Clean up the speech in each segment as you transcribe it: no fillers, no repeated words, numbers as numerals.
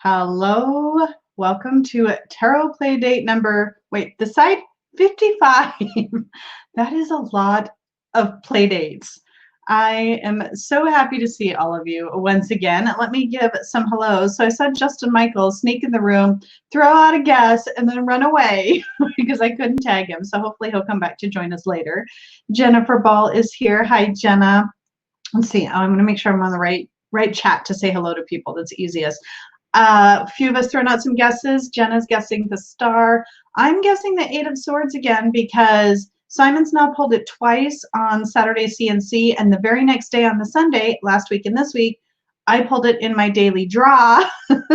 Hello, welcome to Tarot Play Date number, wait, the side 55. That is a lot of play dates. I am so happy to see all of you once again. Let me give some hellos. So I saw Justin Michaels sneak in the room, throw out a guess, and then run away because I couldn't tag him. So hopefully he'll come back to join us later. Jennifer Ball is here. Hi, Jenna. Let's see. I'm going to make sure I'm on the right chat to say hello to people. That's easiest. A few of us throwing out some guesses. Jenna's guessing the star. I'm guessing the Eight of Swords again because Simon's now pulled it twice on Saturday CNC, and the very next day on the Sunday, last week and this week, I pulled it in my daily draw.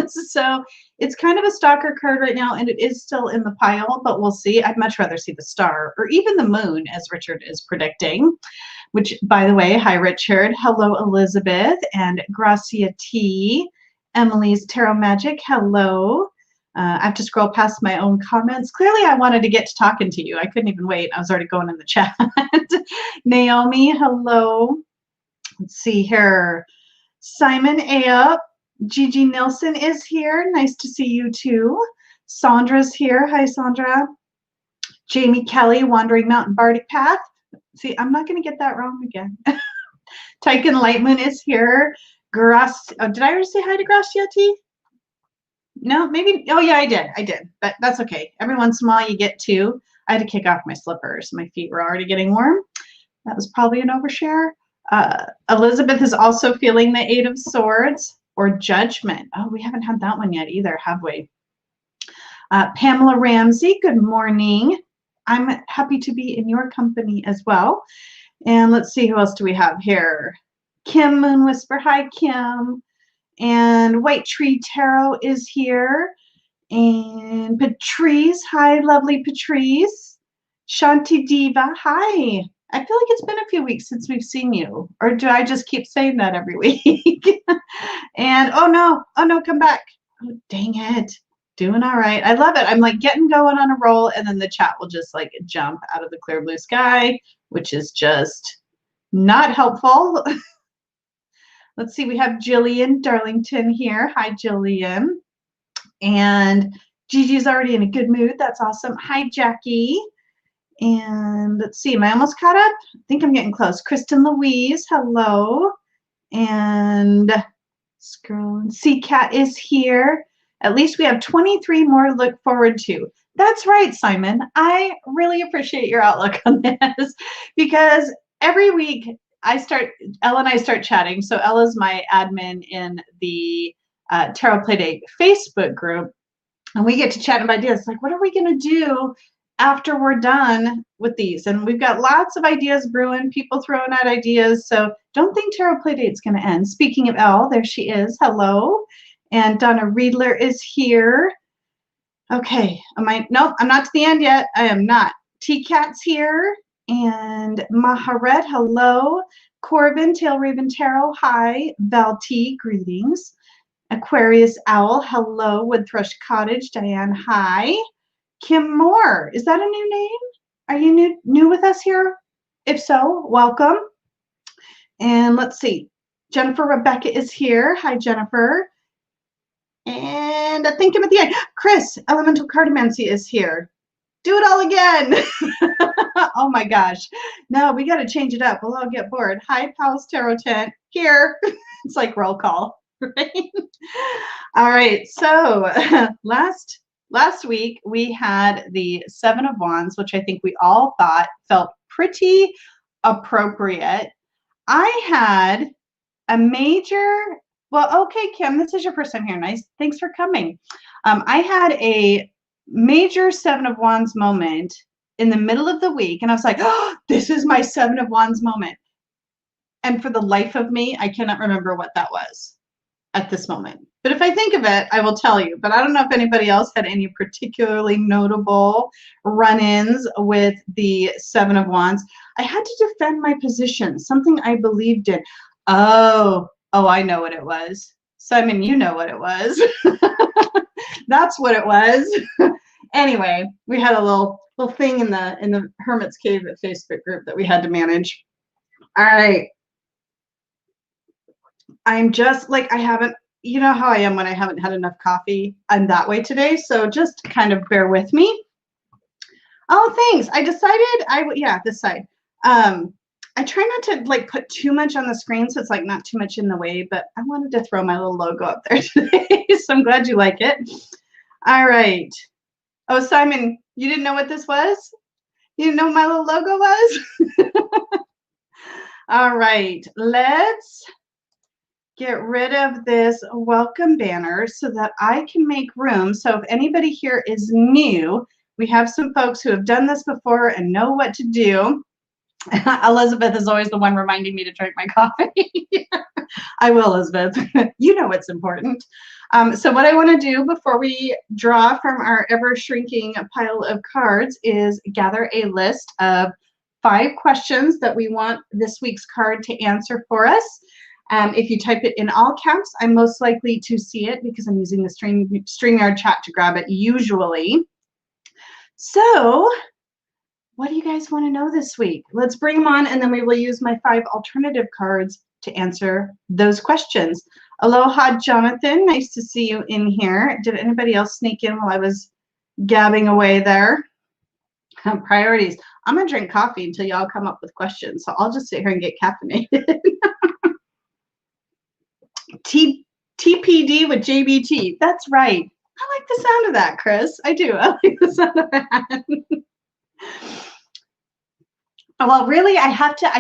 So it's kind of a stalker card right now, and it is still in the pile, but we'll see. I'd much rather see the star or even the moon, as Richard is predicting. Which, by the way, hi, Richard. Hello, Elizabeth and Gracia T. Emily's Tarot Magic, hello. I have to scroll past my own comments. Clearly, I wanted to get to talking to you. I couldn't even wait. I was already going in the chat. Naomi, hello. Let's see here. Simon A. up. Gigi Nilsson is here. Nice to see you too. Sandra's here. Hi, Sandra. Jamie Kelly, Wandering Mountain Bardic Path. See, I'm not going to get that wrong again. Tyken Lightman is here. Did I already say hi to Gracia T? No, maybe. Oh, yeah, I did. But that's okay. Every once in a while you get two. I had to kick off my slippers. My feet were already getting warm. That was probably an overshare. Elizabeth is also feeling the Eight of Swords or Judgment. Oh, we haven't had that one yet either, have we? Pamela Ramsey, good morning. I'm happy to be in your company as well. And let's see, who else do we have here? Kim Moon Whisper, hi Kim. And White Tree Tarot is here. And Patrice, hi lovely Patrice. Shanti Diva, hi. I feel like it's been a few weeks since we've seen you. Or do I just keep saying that every week? And oh no, come back. Oh, dang it. Doing all right. I love it. I'm like getting going on a roll, and then the chat will just like jump out of the clear blue sky, which is just not helpful. Let's see, we have Jillian Darlington here. Hi, Jillian. And Gigi's already in a good mood. That's awesome. Hi, Jackie. And let's see, am I almost caught up? I think I'm getting close. Kristen Louise, hello. And scrolling. C Cat is here. At least we have 23 more to look forward to. That's right, Simon. I really appreciate your outlook on this because every week Ella and I start chatting. So Ella's my admin in the Tarot Play Date Facebook group. And we get to chat about ideas. Like, what are we going to do after we're done with these? And we've got lots of ideas brewing, people throwing out ideas. So don't think Tarot Play Date's going to end. Speaking of Elle, there she is. Hello. And Donna Riedler is here. Okay. Nope, I'm not to the end yet. I am not. T-Cat's here. And Maharet, hello. Corbin, Tail Raven Tarot, hi. Val T, greetings. Aquarius Owl, hello. Wood Thrush Cottage, Diane, hi. Kim Moore, is that a new name? Are you new with us here? If so, welcome. And let's see. Jennifer Rebecca is here. Hi, Jennifer. And I think I'm at the end. Chris, Elemental Cartomancy is here. Do it all again. Oh my gosh. No, we got to change it up. We'll all get bored. Hi, Pals Tarot Tent. Here. It's like roll call, right? All right. So last week we had the Seven of Wands, which I think we all thought felt pretty appropriate. I had a major, well, okay, Kim, this is your first time here. Nice. Thanks for coming. I had a major Seven of Wands moment in the middle of the week, and I was like, oh, this is my Seven of Wands moment. And for the life of me, I cannot remember what that was at this moment. But if I think of it, I will tell you. But I don't know if anybody else had any particularly notable run-ins with the Seven of Wands. I had to defend my position, something I believed in. Oh, I know what it was. Simon, you know what it was. That's what it was. Anyway, we had a little thing in the Hermit's Cave at Facebook group that we had to manage. All right. I'm just like, I haven't you know how I am when I haven't had enough coffee. I'm that way today, so just kind of bear with me. Oh, thanks. I decided yeah, this side. I try not to like put too much on the screen so it's like not too much in the way, but I wanted to throw my little logo up there today, so I'm glad you like it. All right. Oh, Simon, you didn't know what this was? You didn't know what my little logo was? All right, let's get rid of this welcome banner so that I can make room. So if anybody here is new, we have some folks who have done this before and know what to do. Elizabeth is always the one reminding me to drink my coffee. I will, Elizabeth. You know what's important. So what I want to do before we draw from our ever-shrinking pile of cards is gather a list of 5 questions that we want this week's card to answer for us. If you type it in all caps, I'm most likely to see it because I'm using the StreamYard chat to grab it usually. So what do you guys want to know this week? Let's bring them on, and then we will use my 5 alternative cards to answer those questions. Aloha, Jonathan. Nice to see you in here. Did anybody else sneak in while I was gabbing away there? Priorities. I'm going to drink coffee until y'all come up with questions, so I'll just sit here and get caffeinated. TPD with JBT. That's right. I like the sound of that, Chris. I do. I like the sound of that. Well, really, I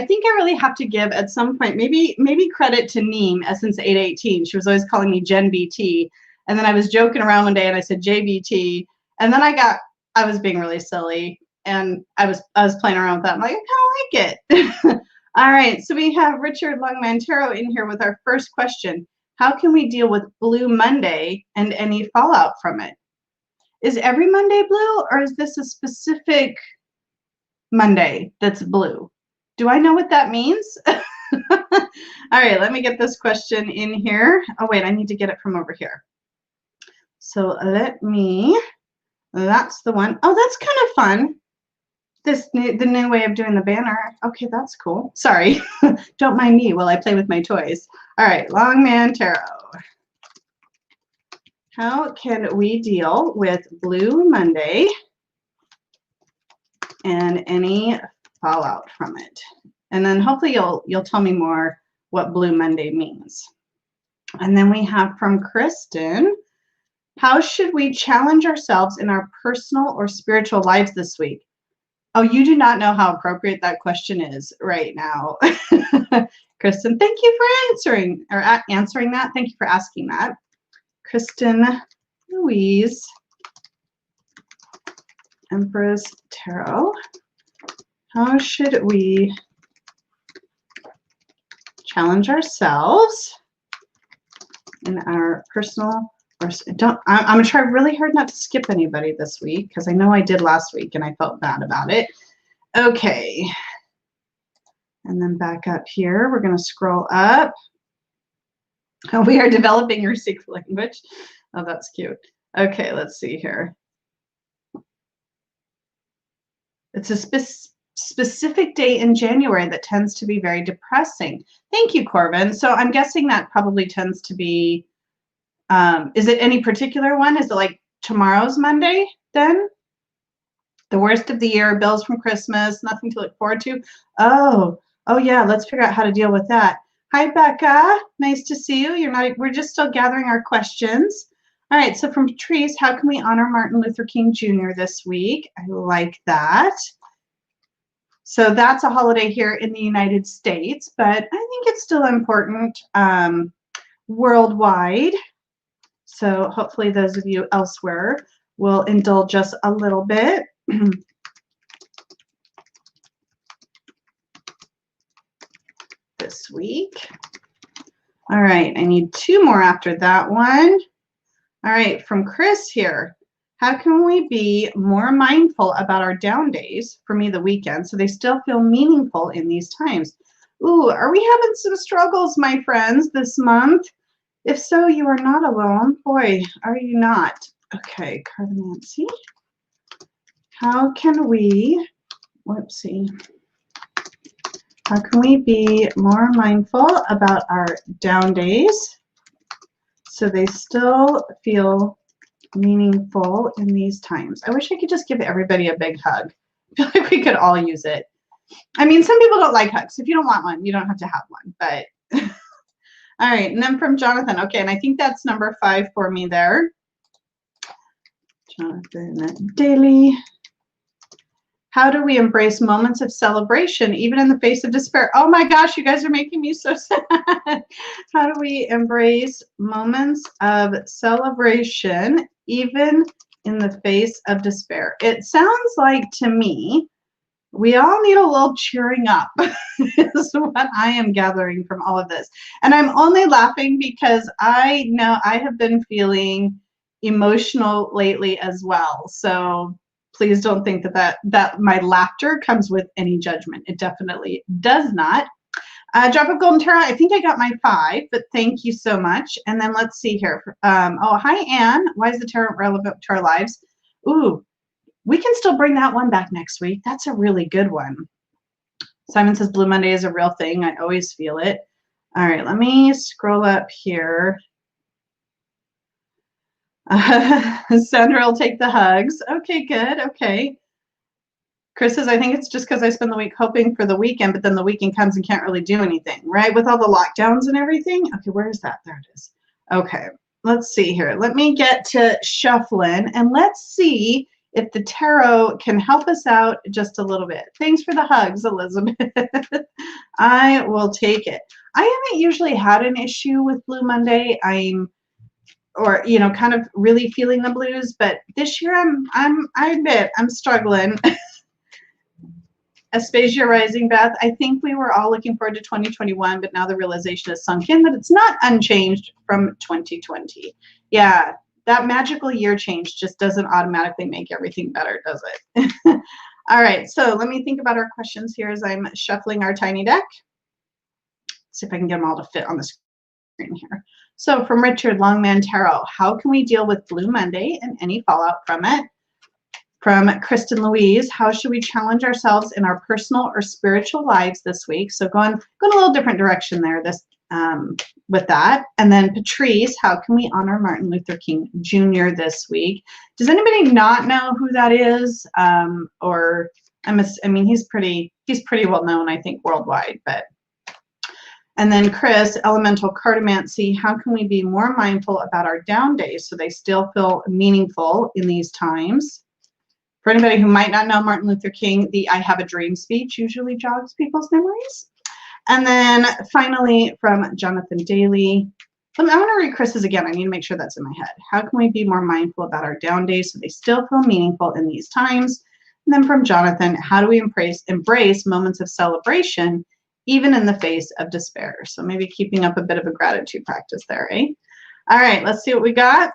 think I really have to give at some point, maybe credit to Neem, Essence 818. She was always calling me Jen BT. And then I was joking around one day and I said JBT. And then I was being really silly and I was playing around with that. I'm like, I kind of like it. All right, so we have Richard Longmantero in here with our first question. How can we deal with Blue Monday and any fallout from it? Is every Monday blue, or is this a specific Monday that's blue? Do I know what that means? All right, let me get this question in here. Oh, wait, I need to get it from over here. So that's the one. Oh, that's kind of fun. The new way of doing the banner. Okay, that's cool. Sorry, don't mind me while I play with my toys. All right, Longman Tarot. How can we deal with Blue Monday and any fallout from it? And then hopefully you'll tell me more what Blue Monday means. And then we have from Kristen, how should we challenge ourselves in our personal or spiritual lives this week? Oh, you do not know how appropriate that question is right now. Kristen, thank you for answering that. Thank you for asking that. Kristen Louise, Empress Tarot. How should we challenge ourselves in our personal or I'm gonna try really hard not to skip anybody this week because I know I did last week and I felt bad about it. Okay. And then back up here, we're gonna scroll up. Oh, we are developing your Sikh language. Oh, that's cute. Okay, let's see here. It's a specific day in January that tends to be very depressing. Thank you, Corbin. So I'm guessing that probably tends to be, is it any particular one? Is it like tomorrow's Monday then? The worst of the year, bills from Christmas, nothing to look forward to. Oh yeah, let's figure out how to deal with that. Hi, Becca. Nice to see you. We're just still gathering our questions. All right, so from Patrice, how can we honor Martin Luther King Jr. this week? I like that. So that's a holiday here in the United States, but I think it's still important worldwide. So hopefully those of you elsewhere will indulge us a little bit. This week. All right, I need 2 more after that one. All right, from Chris here. How can we be more mindful about our down days, for me the weekend, so they still feel meaningful in these times? Ooh, are we having some struggles, my friends, this month? If so, you are not alone. Boy, are you not. Okay, Carnancy. How can we, how can we be more mindful about our down days so they still feel meaningful in these times. I wish I could just give everybody a big hug. I feel like we could all use it. I mean, some people don't like hugs. If you don't want one, you don't have to have one, but all right. And then from Jonathan. Okay, and I think that's number 5 for me there. Jonathan Daly. How do we embrace moments of celebration, even in the face of despair? Oh my gosh, you guys are making me so sad. How do we embrace moments of celebration, even in the face of despair? It sounds like to me, we all need a little cheering up, is what I am gathering from all of this. And I'm only laughing because I know I have been feeling emotional lately as well. So please don't think that my laughter comes with any judgment. It definitely does not. Drop of Golden Tarot, I think I got my 5, but thank you so much. And then let's see here. Oh, hi, Anne. Why is the tarot relevant to our lives? Ooh, we can still bring that one back next week. That's a really good one. Simon says Blue Monday is a real thing. I always feel it. All right, let me scroll up here. Sandra will take the hugs. Okay, good. Okay. Chris says, I think it's just because I spend the week hoping for the weekend, but then the weekend comes and can't really do anything, right? With all the lockdowns and everything. Okay, where is that? There it is. Okay, let's see here. Let me get to shuffling and let's see if the tarot can help us out just a little bit. Thanks for the hugs, Elizabeth. I will take it. I haven't usually had an issue with Blue Monday. Or you know, kind of really feeling the blues, but this year I admit I'm struggling. Aspasia Rising, Beth, I think we were all looking forward to 2021, but now the realization has sunk in that it's not unchanged from 2020. Yeah, that magical year change just doesn't automatically make everything better, does it? All right, so let me think about our questions here as I'm shuffling our tiny deck. See if I can get them all to fit on the screen here. So from Richard Longman Tarot, how can we deal with Blue Monday and any fallout from it? From Kristen Louise, how should we challenge ourselves in our personal or spiritual lives this week? So going a little different direction there with that. And then Patrice, how can we honor Martin Luther King Jr. this week? Does anybody not know who that is? Or I mean, he's pretty well known, I think, worldwide, but. And then Chris, Elemental Cartomancy, how can we be more mindful about our down days so they still feel meaningful in these times? For anybody who might not know Martin Luther King, the I Have a Dream speech usually jogs people's memories. And then finally from Jonathan Daly, I want to read Chris's again. I need to make sure that's in my head. How can we be more mindful about our down days so they still feel meaningful in these times? And then from Jonathan, how do we embrace moments of celebration even in the face of despair? So maybe keeping up a bit of a gratitude practice there, eh? All right, let's see what we got.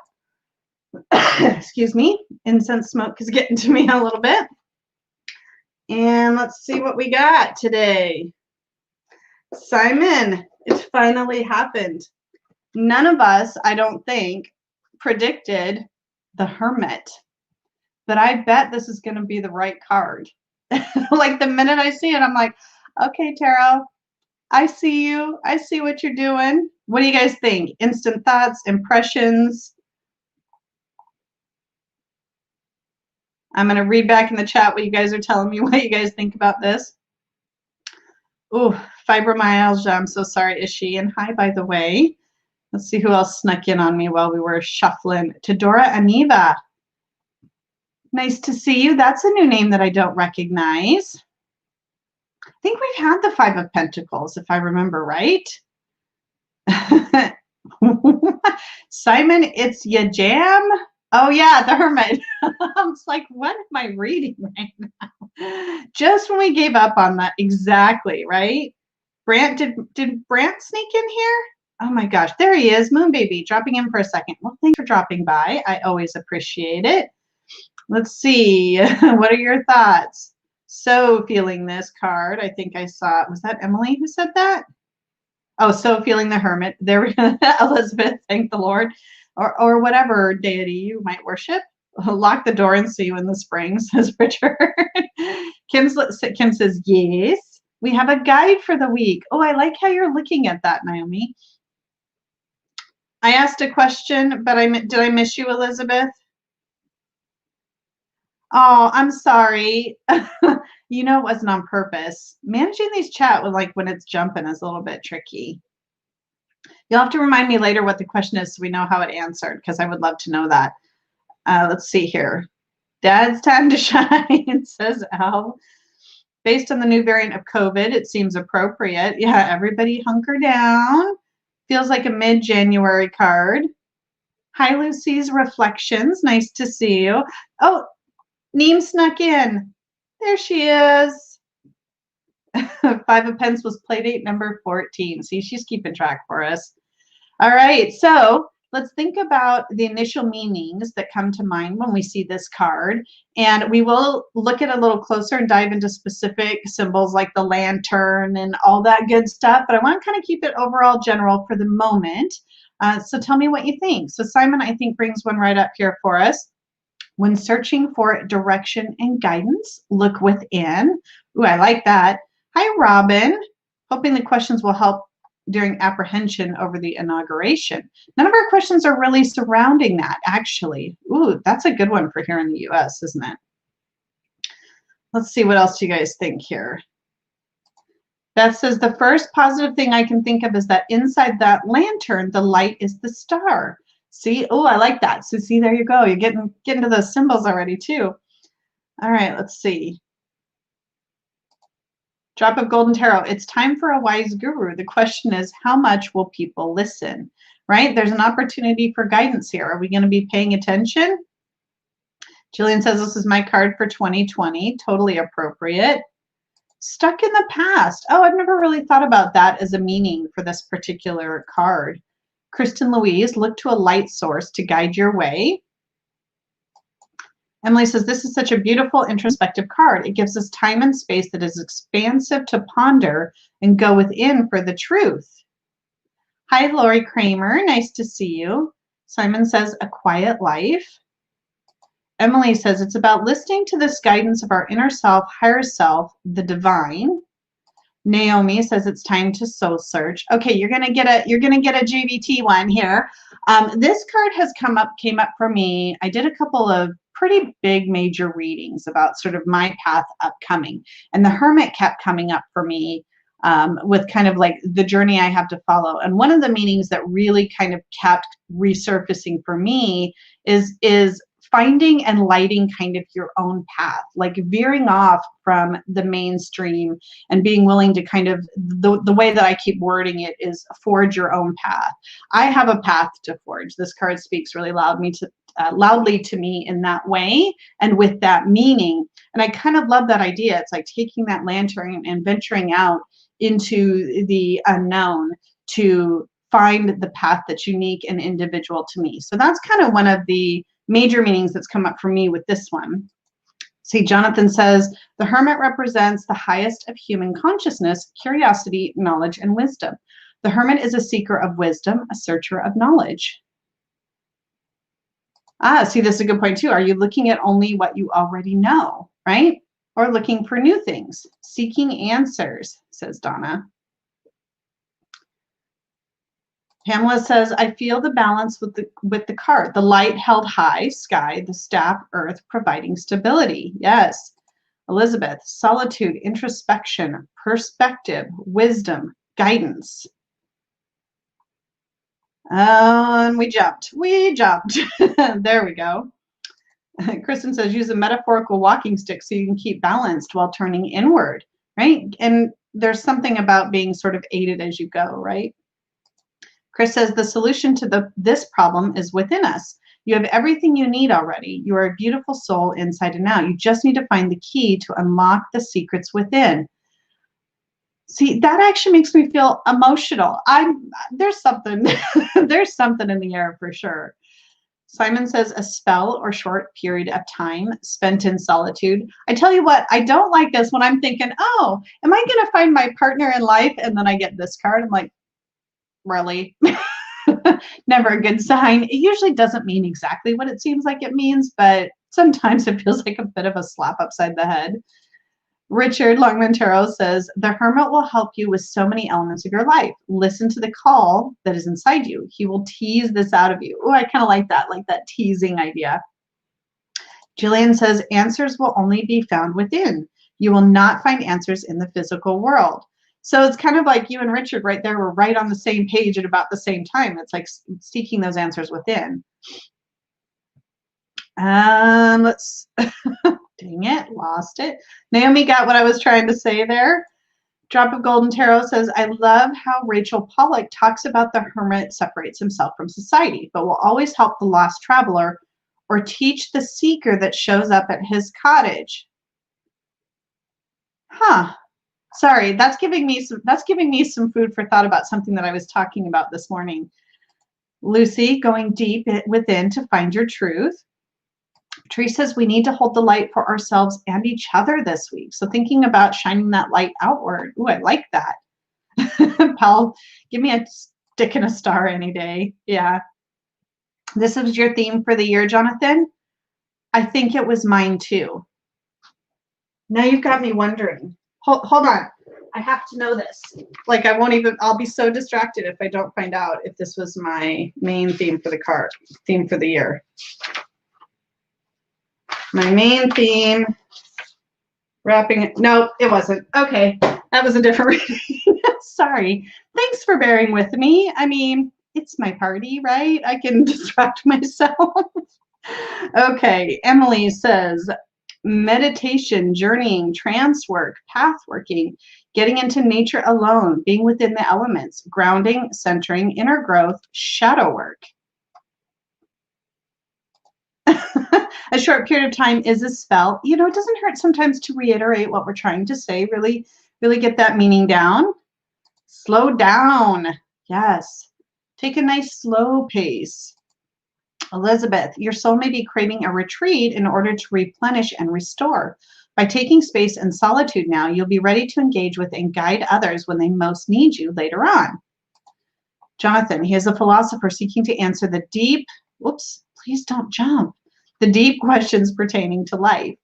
Excuse me, incense smoke is getting to me a little bit. And let's see what we got today. Simon, it finally happened. None of us, I don't think, predicted the Hermit, but I bet this is going to be the right card. Like the minute I see it, I'm like, okay, Tarot, I see you. I see what you're doing. What do you guys think? Instant thoughts, impressions? I'm going to read back in the chat what you guys are telling me, what you guys think about this. Ooh, fibromyalgia. I'm so sorry, Ishi. And hi, by the way. Let's see who else snuck in on me while we were shuffling. Tadora Aniva. Nice to see you. That's a new name that I don't recognize. I think we've had the 5 of Pentacles, if I remember right. Simon, it's your jam. Oh yeah, the Hermit. I was like, what am I reading right now? Just when we gave up on that, exactly, right? Brant, did Brant sneak in here? Oh my gosh, there he is, Moon Baby, dropping in for a second. Well, thanks for dropping by. I always appreciate it. Let's see, what are your thoughts? So feeling this card. I think I saw, was that Emily who said that? Oh, so feeling the Hermit. There we go. Elizabeth, thank the Lord. Or whatever deity you might worship. Lock the door and see you in the spring, says Richard. Kim says, yes. We have a guide for the week. Oh, I like how you're looking at that, Naomi. I I asked a question, but did I miss you, Elizabeth? Oh, I'm sorry. You know, it wasn't on purpose. Managing these chat with like when it's jumping is a little bit tricky. You'll have to remind me later what the question is so we know how it answered, because I would love to know that. Let's see here. Dad's time to shine, says Al. Based on the new variant of COVID, it seems appropriate. Yeah, everybody hunker down. Feels like a mid-January card. Hi, Lucy's Reflections. Nice to see you. Oh, Neem snuck in. There she is. Five of Pence was playdate number 14. See, she's keeping track for us. All right, so let's think about the initial meanings that come to mind when we see this card. And we will look at it a little closer and dive into specific symbols like the lantern and all that good stuff. But I want to kind of keep it overall general for the moment. So tell me what you think. So Simon, I think, brings one right up here for us. When searching for direction and guidance, look within. Ooh, I like that. Hi, Robin. Hoping the questions will help during apprehension over the inauguration. None of our questions are really surrounding that, actually. Ooh, that's a good one for here in the US, isn't it? Let's see, what else do you guys think here? Beth says, the first positive thing I can think of is that inside that lantern, the light is the star. See, oh, I like that. So see, there you go. You're getting to those symbols already too. All right, let's see. Drop of Golden Tarot. It's time for a wise guru. The question is, how much will people listen? Right? There's an opportunity for guidance here. Are we going to be paying attention? Jillian says, this is my card for 2020. Totally appropriate. Stuck in the past. Oh, I've never really thought about that as a meaning for this particular card. Kristen Louise, look to a light source to guide your way. Emily says, this is such a beautiful introspective card. It gives us time and space that is expansive to ponder and go within for the truth. Hi, Lori Kramer. Nice to see you. Simon says, a quiet life. Emily says, it's about listening to this guidance of our inner self, higher self, the divine. Naomi says it's time to soul search. Okay, you're gonna get a JVT one here. This card came up for me. I did a couple of pretty big major readings about sort of my path upcoming, and the Hermit kept coming up for me with kind of like the journey I have to follow. And one of the meanings that really kind of kept resurfacing for me is finding and lighting kind of your own path, like veering off from the mainstream and being willing to kind of, the way that I keep wording it is forge your own path. I have a path to forge. This card speaks really loudly to me in that way and with that meaning. And I kind of love that idea. It's like taking that lantern and venturing out into the unknown to find the path that's unique and individual to me. So that's kind of one of the major meanings that's come up for me with this one. See, Jonathan says, the Hermit represents the highest of human consciousness, curiosity, knowledge, and wisdom. The Hermit is a seeker of wisdom, a searcher of knowledge. See, this is a good point too. Are you looking at only what you already know, right? Or looking for new things? Seeking answers, says Donna. Pamela says, I feel the balance with the card. The light held high, sky, the staff, earth, providing stability. Yes. Elizabeth, solitude, introspection, perspective, wisdom, guidance. And we jumped. There we go. Kristen says, use a metaphorical walking stick so you can keep balanced while turning inward, right? And there's something about being sort of aided as you go, right? Chris says, the solution to this problem is within us. You have everything you need already. You are a beautiful soul inside and out. You just need to find the key to unlock the secrets within. See, that actually makes me feel emotional. There's something, there's something in the air for sure. Simon says, a spell or short period of time spent in solitude. I tell you what, I don't like this when I'm thinking, oh, am I going to find my partner in life? And then I get this card. I'm like, really? Never a good sign. It usually doesn't mean exactly what it seems like it means, but sometimes it feels like a bit of a slap upside the head. Richard Longman Tarot says, the Hermit will help you with so many elements of your life. Listen to the call that is inside you. He will tease this out of you. Oh, I kind of like that teasing idea. Jillian says, answers will only be found within. You will not find answers in the physical world. So it's kind of like you and Richard right there were right on the same page at about the same time. It's like seeking those answers within. Let's, dang it, lost it. Naomi got what I was trying to say there. Drop of Golden Tarot says, I love how Rachel Pollack talks about the hermit separates himself from society, but will always help the lost traveler or teach the seeker that shows up at his cottage. Huh. Sorry, that's giving me some food for thought about something that I was talking about this morning. Lucy, going deep within to find your truth. Patrice says we need to hold the light for ourselves and each other this week. So thinking about shining that light outward. Ooh, I like that. Paul, give me a stick and a star any day. Yeah. This was your theme for the year, Jonathan? I think it was mine too. Now you've got me wondering. Hold on. I have to know this. Like I'll be so distracted if I don't find out if this was my main theme for the year. My main theme, wrapping it. No, it wasn't. Okay, that was a different reading. Sorry. Thanks for bearing with me. I mean, it's my party, right? I can distract myself. Okay, Emily says, meditation, journeying, trance work, path working, getting into nature alone, being within the elements, grounding, centering, inner growth, shadow work. A short period of time is a spell. You know, it doesn't hurt sometimes to reiterate what we're trying to say, really get that meaning down. Slow down. Yes. Take a nice slow pace. Elizabeth, your soul may be craving a retreat in order to replenish and restore. By taking space and solitude now, you'll be ready to engage with and guide others when they most need you later on. Jonathan, he is a philosopher seeking to answer the deep, whoops, please don't jump, the deep questions pertaining to life.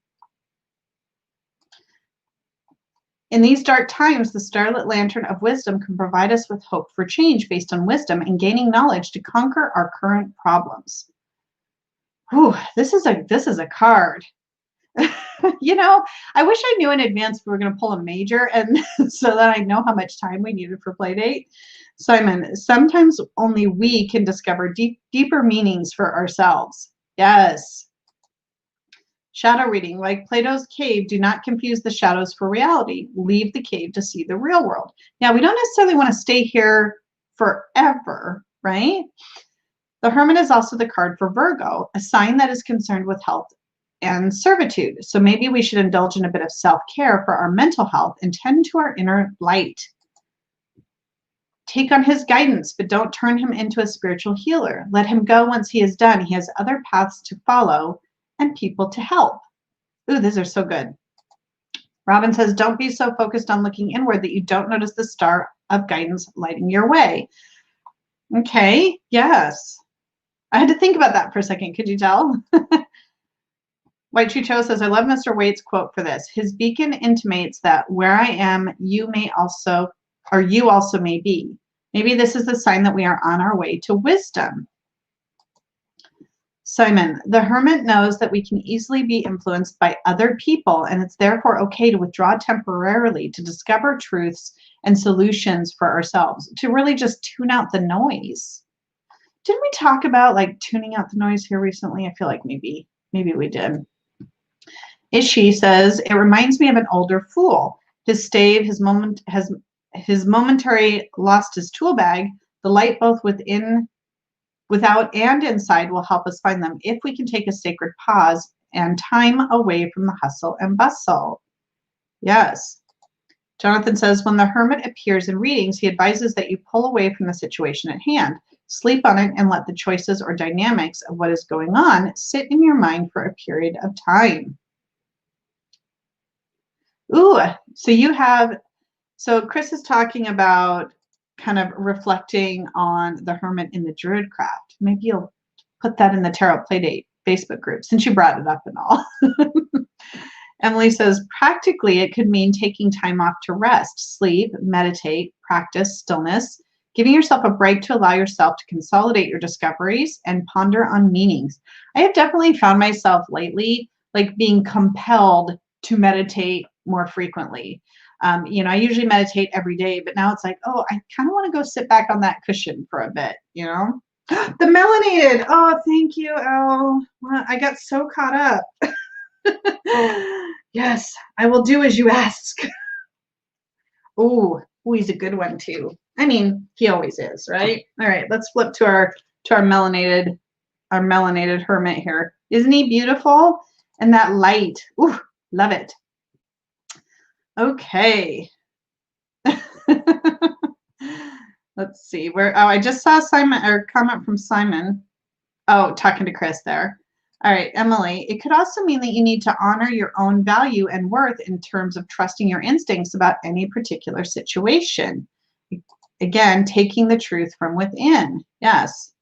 In these dark times, the starlit lantern of wisdom can provide us with hope for change based on wisdom and gaining knowledge to conquer our current problems. Whew, this is a card. You know, I wish I knew in advance we were going to pull a major and so that I know how much time we needed for Playdate. Simon, sometimes only we can discover deeper meanings for ourselves. Yes. Shadow reading, like Plato's cave, do not confuse the shadows for reality. Leave the cave to see the real world. Now, we don't necessarily want to stay here forever, right? The Hermit is also the card for Virgo, a sign that is concerned with health and servitude. So maybe we should indulge in a bit of self-care for our mental health and tend to our inner light. Take on his guidance, but don't turn him into a spiritual healer. Let him go once he is done. He has other paths to follow and people to help. Ooh, these are so good. Robin says, don't be so focused on looking inward that you don't notice the star of guidance lighting your way. Okay, yes. I had to think about that for a second. Could you tell? White Tree Cho says, I love Mr. Waite's quote for this. His beacon intimates that where I am, you also may be. Maybe this is the sign that we are on our way to wisdom. Simon, the Hermit knows that we can easily be influenced by other people, and it's therefore okay to withdraw temporarily to discover truths and solutions for ourselves, to really just tune out the noise. Didn't we talk about like tuning out the noise here recently? I feel like maybe we did. Ishi says, it reminds me of an older fool. His stave, his momentary lost his tool bag. The light both without and inside will help us find them if we can take a sacred pause and time away from the hustle and bustle. Yes. Jonathan says, when the Hermit appears in readings, he advises that you pull away from the situation at hand, sleep on it, and let the choices or dynamics of what is going on sit in your mind for a period of time. Ooh, so Chris is talking about kind of reflecting on the Hermit in the Druidcraft. Maybe you'll put that in the Tarot Playdate Facebook group since you brought it up and all. Emily says, practically, it could mean taking time off to rest, sleep, meditate, practice stillness, giving yourself a break to allow yourself to consolidate your discoveries and ponder on meanings. I have definitely found myself lately like being compelled to meditate more frequently. I usually meditate every day, but now it's like, oh, I kind of want to go sit back on that cushion for a bit, The melanated. Oh, thank you, Elle. I got so caught up. Yes, I will do as you ask. Oh, he's a good one too. I mean, he always is, right? All right, let's flip to our melanated hermit here. Isn't he beautiful? And that light. Ooh, love it. Okay. Let's see where. Oh, I just saw Simon or comment from Simon. Oh, talking to Chris there. All right, Emily, it could also mean that you need to honor your own value and worth in terms of trusting your instincts about any particular situation. Again, taking the truth from within. Yes.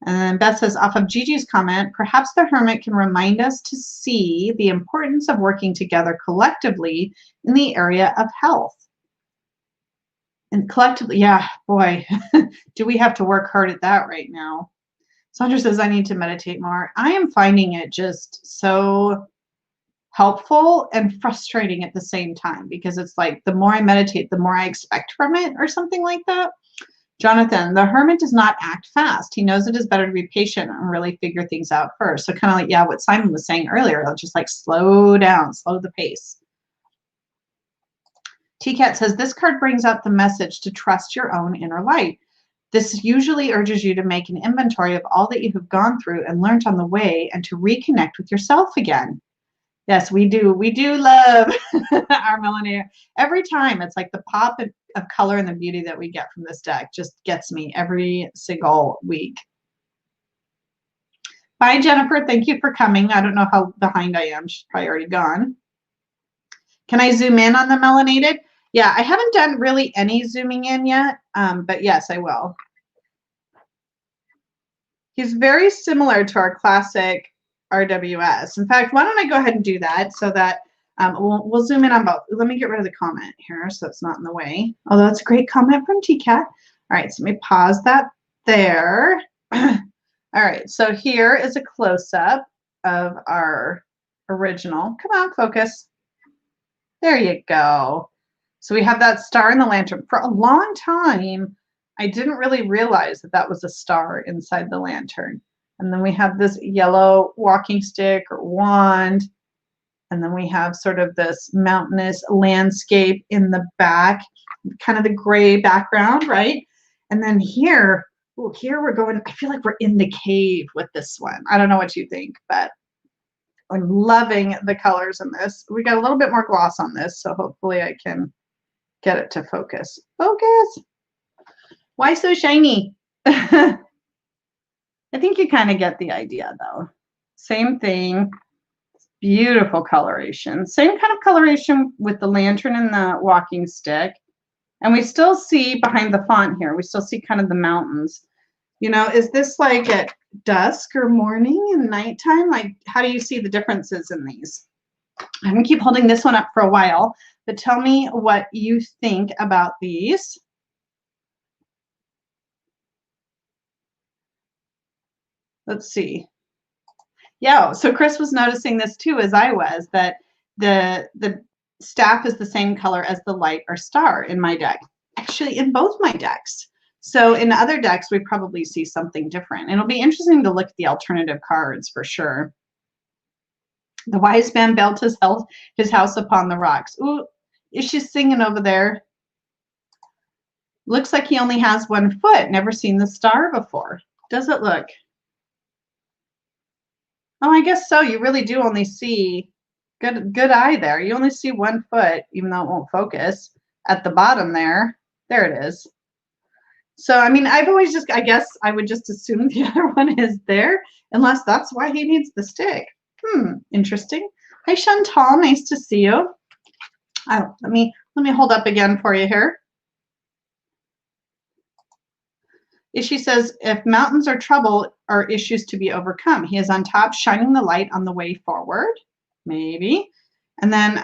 And then Beth says, off of Gigi's comment, perhaps the hermit can remind us to see the importance of working together collectively in the area of health. And collectively, yeah, boy, do we have to work hard at that right now. Sandra says, I need to meditate more. I am finding it just so helpful and frustrating at the same time because it's like the more I meditate, the more I expect from it or something like that. Jonathan, the hermit does not act fast. He knows it is better to be patient and really figure things out first. So kind of like, yeah, what Simon was saying earlier, they'll just like slow down, slow the pace. TCAT says, this card brings up the message to trust your own inner light. This usually urges you to make an inventory of all that you have gone through and learned on the way and to reconnect with yourself again. Yes, we do. We do love our melanated. Every time it's like the pop of color and the beauty that we get from this deck just gets me every single week. Bye, Jennifer. Thank you for coming. I don't know how behind I am. She's probably already gone. Can I zoom in on the melanated? Yeah, I haven't done really any zooming in yet, but yes, I will. He's very similar to our classic RWS. In fact, why don't I go ahead and do that so that we'll zoom in on both. Let me get rid of the comment here so it's not in the way. Although it's a great comment from TCAT. All right, so let me pause that there. All right, so here is a close-up of our original. Come on, focus. There you go. So we have that star in the lantern. For a long time, I didn't really realize that that was a star inside the lantern. And then we have this yellow walking stick or wand. And then we have sort of this mountainous landscape in the back, kind of the gray background, right? And then here, ooh, here we're going, I feel like we're in the cave with this one. I don't know what you think, but I'm loving the colors in this. We got a little bit more gloss on this, so hopefully I can get it to focus. Focus. Why so shiny? I think you kind of get the idea though. Same thing. Beautiful coloration. Same kind of coloration with the lantern and the walking stick. And we still see behind the font here, we still see kind of the mountains. You know, is this like at dusk or morning and nighttime? Like, how do you see the differences in these? I'm going to keep holding this one up for a while, but tell me what you think about these. Let's see. Yeah, so Chris was noticing this too, as I was, that the staff is the same color as the light or star in my deck. Actually, in both my decks. So in other decks, we probably see something different. And it'll be interesting to look at the alternative cards for sure. The wise man built his house upon the rocks. Ooh, is she singing over there? Looks like he only has 1 foot. Never seen the star before. Does it look? Oh, I guess so. You really do only see, good eye there. You only see 1 foot, even though it won't focus. At the bottom there. There it is. So, I mean, I've always just, I guess I would just assume the other one is there, unless that's why he needs the stick. Interesting. Hi, Chantal. Nice to see you. Oh, let me hold up again for you here. She says, if mountains are trouble, are issues to be overcome. He is on top, shining the light on the way forward. Maybe. And then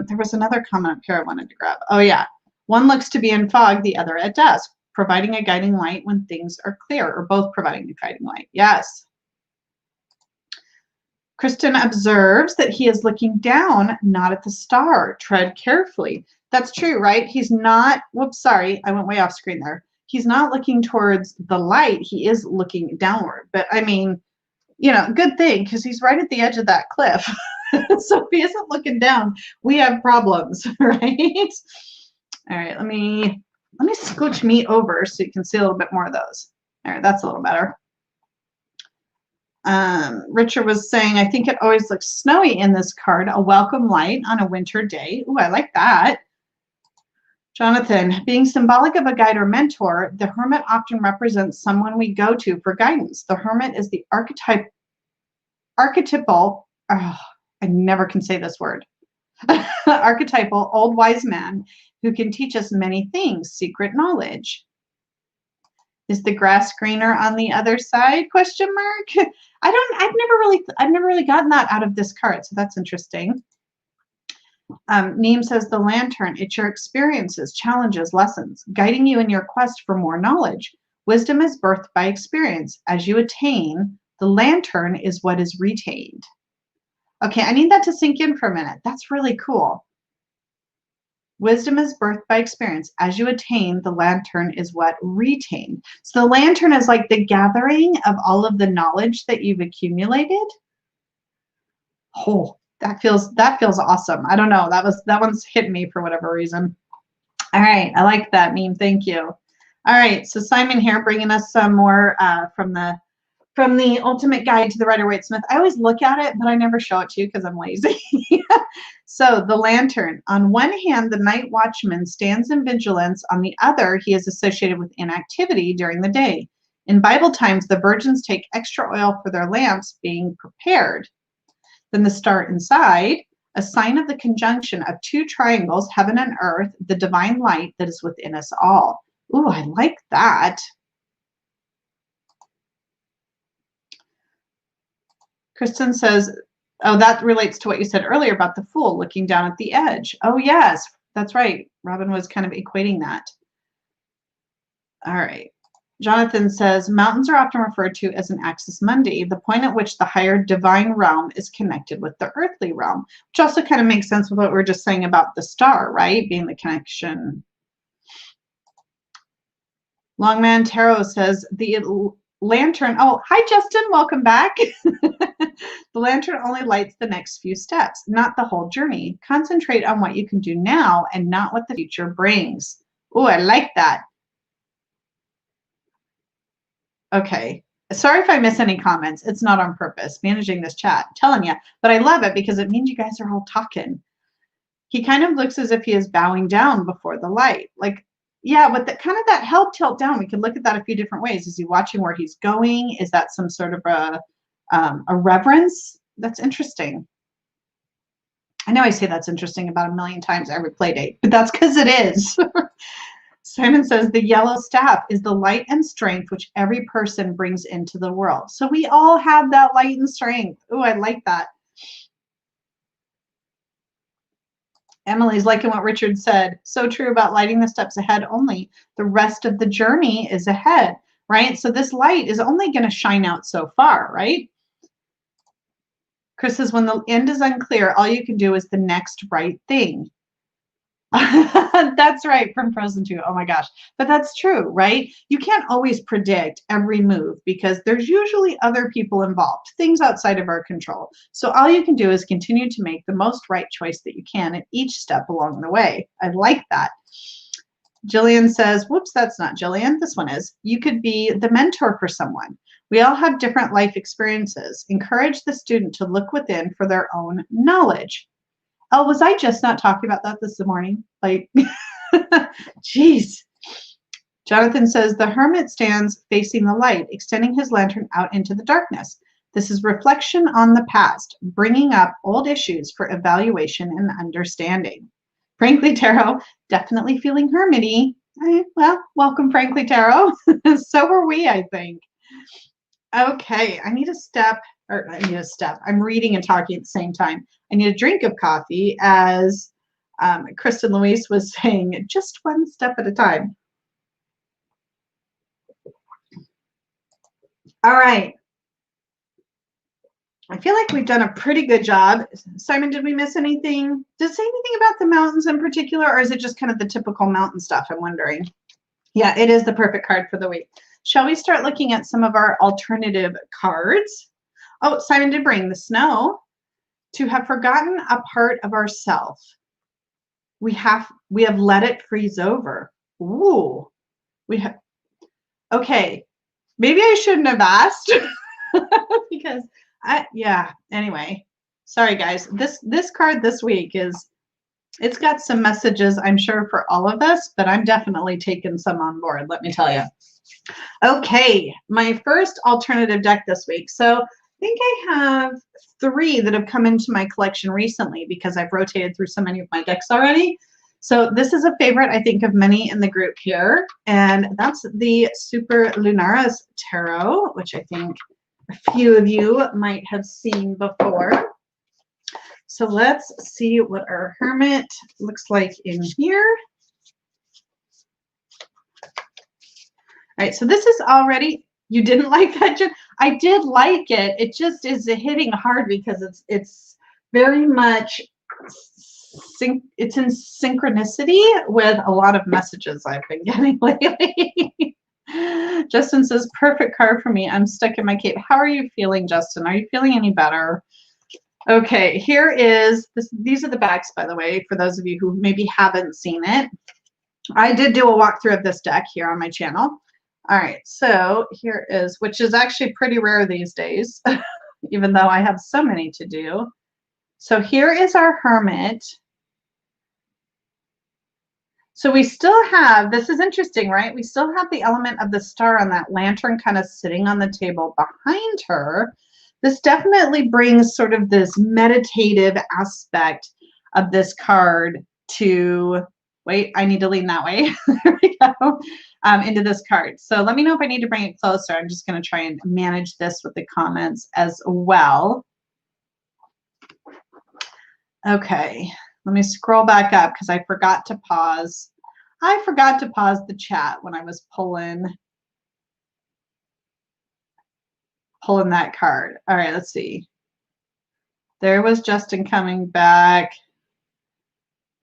there was another comment up here I wanted to grab. Oh, yeah. One looks to be in fog, the other at dusk, providing a guiding light when things are clear, or both providing a guiding light. Yes. Kristen observes that he is looking down, not at the star. Tread carefully. That's true, right? He's not, whoops, sorry, I went way off screen there. He's not looking towards the light. He is looking downward. But I mean, you know, good thing, because he's right at the edge of that cliff. So if he isn't looking down, we have problems, right? All right, let me scooch me over so you can see a little bit more of those. All right, that's a little better. Richard was saying, I think it always looks snowy in this card, a welcome light on a winter day. Ooh, I like that. Jonathan, being symbolic of a guide or mentor, the hermit often represents someone we go to for guidance. The hermit is the archetypal, oh, I never can say this word, archetypal old wise man who can teach us many things, secret knowledge. Is the grass greener on the other side? Question mark. I've never really gotten that out of this card, so that's interesting. Neem says the lantern, it's your experiences, challenges, lessons, guiding you in your quest for more knowledge. Wisdom is birthed by experience. As you attain, the lantern is what is retained. Okay, I need that to sink in for a minute. That's really cool. Wisdom is birthed by experience. As you attain, the lantern is what retained. So the lantern is like the gathering of all of the knowledge that you've accumulated. Oh, that feels awesome. I don't know. That one's hit me for whatever reason. All right, I like that meme. Thank you. All right, so Simon here bringing us some more from the Ultimate Guide to the Rider-Waite-Smith. I always look at it, but I never show it to you because I'm lazy. So the lantern. On one hand, the night watchman stands in vigilance. On the other, he is associated with inactivity during the day. In Bible times, the virgins take extra oil for their lamps being prepared. Then the star inside, a sign of the conjunction of two triangles, heaven and earth, the divine light that is within us all. Ooh, I like that. Kristen says, oh, that relates to what you said earlier about the fool looking down at the edge. Oh, yes, that's right. Robin was kind of equating that. All right. Jonathan says, mountains are often referred to as an axis mundi, the point at which the higher divine realm is connected with the earthly realm, which also kind of makes sense with what we were just saying about the star, right? Being the connection. Longman Tarot says, the lantern, oh, hi, Justin, welcome back. The lantern only lights the next few steps, not the whole journey. Concentrate on what you can do now and not what the future brings. Oh, I like that. Okay. Sorry if I miss any comments. It's not on purpose. Managing this chat, telling you. But I love it because it means you guys are all talking. He kind of looks as if he is bowing down before the light. Like, yeah, with the kind of that head tilt down, we can look at that a few different ways. Is he watching where he's going? Is that some sort of a reverence? That's interesting. I know I say that's interesting about a million times every play date, but that's because it is. Simon says the yellow staff is the light and strength which every person brings into the world. So we all have that light and strength. Oh, I like that. Emily's liking what Richard said. So true about lighting the steps ahead only. The rest of the journey is ahead, right? So this light is only going to shine out so far, right? Chris says, when the end is unclear, all you can do is the next right thing. That's right, from Frozen 2. Oh my gosh. But that's true, right? You can't always predict every move because there's usually other people involved, things outside of our control. So all you can do is continue to make the most right choice that you can at each step along the way. I like that. Jillian says, whoops, that's not Jillian. This one is. You could be the mentor for someone. We all have different life experiences. Encourage the student to look within for their own knowledge. Oh, was I just not talking about that this morning? Like, geez. Jonathan says, the hermit stands facing the light, extending his lantern out into the darkness. This is reflection on the past, bringing up old issues for evaluation and understanding. Frankly Tarot, definitely feeling hermity. Well, welcome, Frankly Tarot. So were we, I think. Okay, I need a step, or I need a step. I'm reading and talking at the same time. I need a drink of coffee, as Kristen Louise was saying, just one step at a time. All right. I feel like we've done a pretty good job. Simon, did we miss anything? Does it say anything about the mountains in particular, or is it just kind of the typical mountain stuff? I'm wondering. Yeah, it is the perfect card for the week. Shall we start looking at some of our alternative cards? Oh, Simon did bring the snow. To have forgotten a part of ourself. We have let it freeze over. Ooh. We have okay. Maybe I shouldn't have asked because anyway. Sorry guys. This card this week it's got some messages, I'm sure, for all of us, but I'm definitely taking some on board, let me tell you. Okay, my first alternative deck this week. So I think I have 3 that have come into my collection recently because I've rotated through so many of my decks already. So this is a favorite, I think, of many in the group here, and that's the Super Lunaris Tarot, which I think a few of you might have seen before. So let's see what our Hermit looks like in here. All right, so this is already, you didn't like that, Jen? I did like it. It just is hitting hard because it's very much, it's in synchronicity with a lot of messages I've been getting lately. Justin says, perfect card for me. I'm stuck in my cave. How are you feeling, Justin? Are you feeling any better? Okay, here is, these are the backs, by the way, for those of you who maybe haven't seen it. I did do a walkthrough of this deck here on my channel. All right, so here is, which is actually pretty rare these days, even though I have so many to do. So here is our Hermit. So we still have, this is interesting, right? We still have the element of the star on that lantern kind of sitting on the table behind her. This definitely brings sort of this meditative aspect of this card to, wait, I need to lean that way. There we go. Into this card. So let me know if I need to bring it closer. I'm just going to try and manage this with the comments as well. Okay, let me scroll back up because I forgot to pause. I forgot to pause the chat when I was pulling that card. All right, let's see. There was Justin coming back.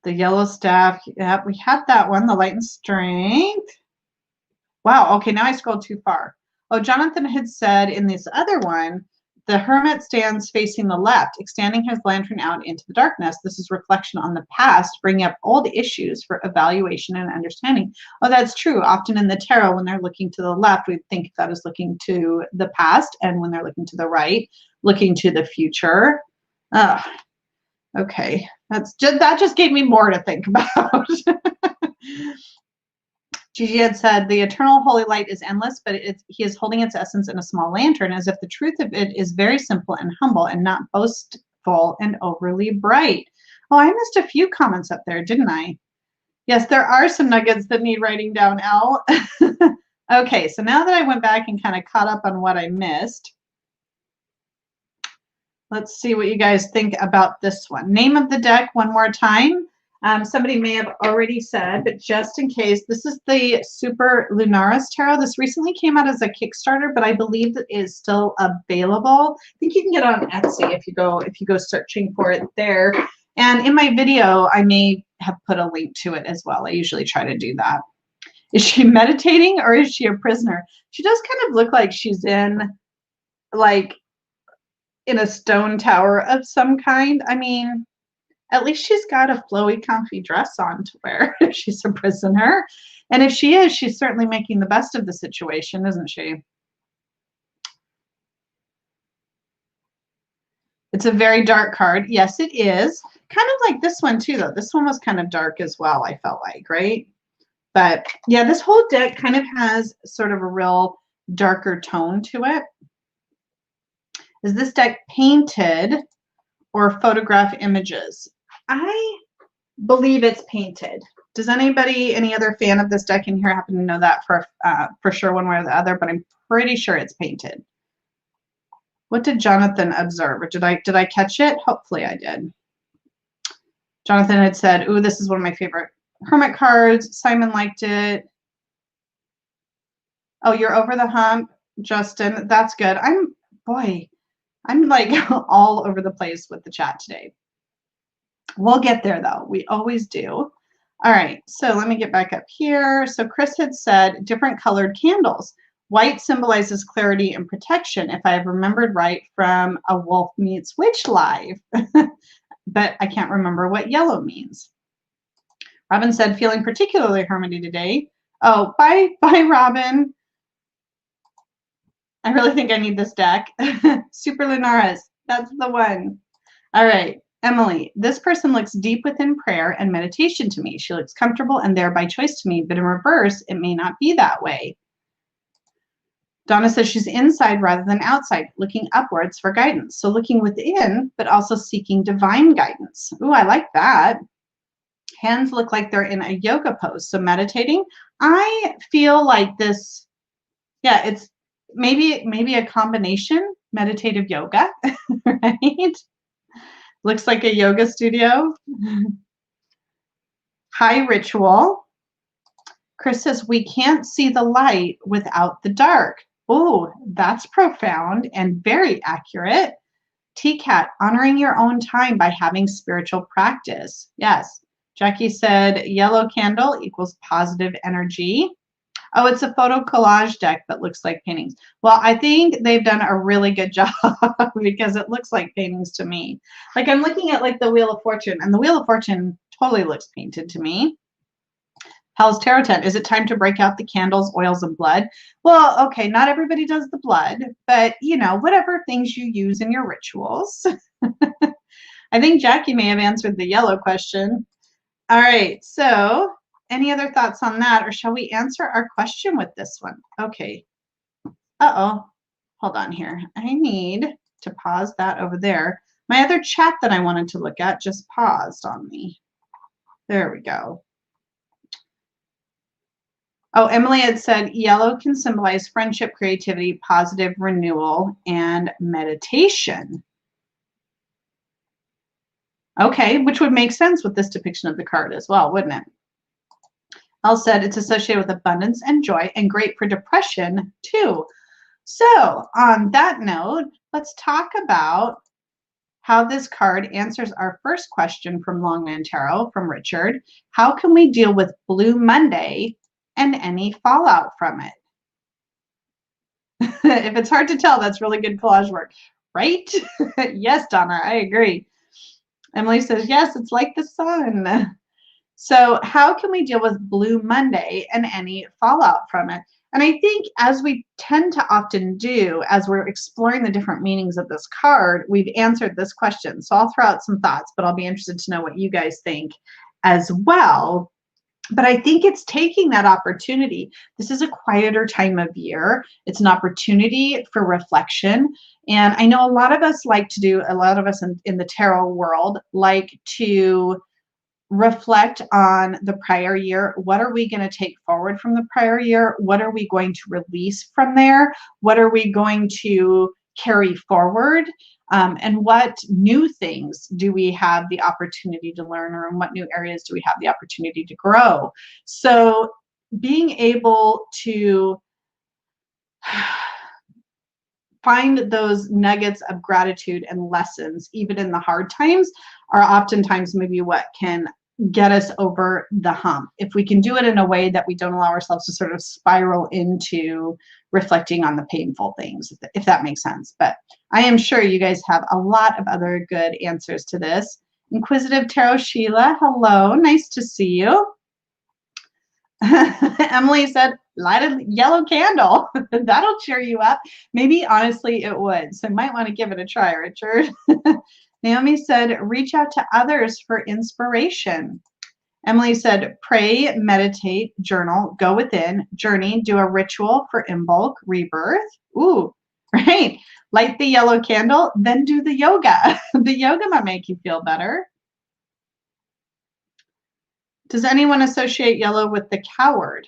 The yellow staff. Yep, we had that one, the light and strength. Wow, okay, now I scrolled too far. Oh, Jonathan had said in this other one, the Hermit stands facing the left, extending his lantern out into the darkness. This is reflection on the past, bringing up old issues for evaluation and understanding. Oh, that's true. Often in the tarot, when they're looking to the left, we think that is looking to the past, and when they're looking to the right, looking to the future. Okay, that just gave me more to think about. Gigi had said, the eternal holy light is endless, but he is holding its essence in a small lantern, as if the truth of it is very simple and humble and not boastful and overly bright. Oh, I missed a few comments up there, didn't I? Yes, there are some nuggets that need writing down, Elle. Okay, so now that I went back and kind of caught up on what I missed, let's see what you guys think about this one. Name of the deck one more time. Somebody may have already said, but just in case, this is the Super Lunaris Tarot. This recently came out as a Kickstarter, but I believe it is still available. I think you can get it on Etsy if you go searching for it there. And in my video, I may have put a link to it as well. I usually try to do that. Is she meditating or is she a prisoner? She does kind of look like she's in a stone tower of some kind. I mean, at least she's got a flowy, comfy dress on to wear if she's a prisoner. And if she is, she's certainly making the best of the situation, isn't she? It's a very dark card. Yes, it is. Kind of like this one too, though. This one was kind of dark as well, I felt like, right? But yeah, this whole deck kind of has sort of a real darker tone to it. Is this deck painted or photograph images? I believe it's painted. Does any other fan of this deck in here happen to know that for sure one way or the other? But I'm pretty sure it's painted. What did Jonathan observe? Or did I catch it? Hopefully I did. Jonathan had said, ooh, this is one of my favorite Hermit cards. Simon liked it. Oh, you're over the hump, Justin. That's good. I'm like all over the place with the chat today. We'll get there though. We always do. All right, so let me get back up here. So Chris had said different colored candles. White symbolizes clarity and protection, if I have remembered right from a Wolf Meets Witch live. But I can't remember what yellow means. Robin said, feeling particularly hermity today. Oh, bye, Robin. I really think I need this deck. Super Lunaris, that's the one. All right, Emily, this person looks deep within prayer and meditation to me. She looks comfortable and there by choice to me, but in reverse, it may not be that way. Donna says she's inside rather than outside, looking upwards for guidance. So looking within, but also seeking divine guidance. Ooh, I like that. Hands look like they're in a yoga pose. So meditating, I feel like this, yeah, it's maybe a combination, meditative yoga, right? Looks like a yoga studio. High ritual. Chris says, we can't see the light without the dark. Oh, that's profound and very accurate. T-Cat, honoring your own time by having spiritual practice. Yes. Jackie said, yellow candle equals positive energy. Oh, it's a photo collage deck that looks like paintings. Well, I think they've done a really good job because it looks like paintings to me. Like I'm looking at like the Wheel of Fortune, and the Wheel of Fortune totally looks painted to me. Hell's Tarot Tent, is it time to break out the candles, oils, and blood? Well, okay, not everybody does the blood, but you know, whatever things you use in your rituals. I think Jackie may have answered the yellow question. All right, so any other thoughts on that, or shall we answer our question with this one? Okay. Uh-oh. Hold on here. I need to pause that over there. My other chat that I wanted to look at just paused on me. There we go. Oh, Emily had said yellow can symbolize friendship, creativity, positive renewal, and meditation. Okay, which would make sense with this depiction of the card as well, wouldn't it? Elle said it's associated with abundance and joy and great for depression too. So on that note, let's talk about how this card answers our first question from Longman Tarot from Richard. How can we deal with Blue Monday and any fallout from it? If it's hard to tell, that's really good collage work, right? Yes, Donna, I agree. Emily says, yes, it's like the sun. So how can we deal with Blue Monday and any fallout from it? And I think as we tend to often do, as we're exploring the different meanings of this card, we've answered this question. So I'll throw out some thoughts, but I'll be interested to know what you guys think as well. But I think it's taking that opportunity. This is a quieter time of year. It's an opportunity for reflection. And I know a lot of us in the tarot world like to reflect on the prior year. What are we going to take forward from the prior year? What are we going to release from there? What are we going to carry forward? And what new things do we have the opportunity to learn, or in what new areas do we have the opportunity to grow? So being able to find those nuggets of gratitude and lessons, even in the hard times, are oftentimes maybe what can get us over the hump. If we can do it in a way that we don't allow ourselves to sort of spiral into reflecting on the painful things, if that makes sense. But I am sure you guys have a lot of other good answers to this. Inquisitive Tarot Sheila, hello, nice to see you. Emily said, light a yellow candle. That'll cheer you up. Maybe honestly it would. So you might want to give it a try, Richard. Naomi said, reach out to others for inspiration. Emily said, pray, meditate, journal, go within, journey, do a ritual for Imbolc, rebirth. Ooh, right. Light the yellow candle, then do the yoga. The yoga might make you feel better. Does anyone associate yellow with the coward?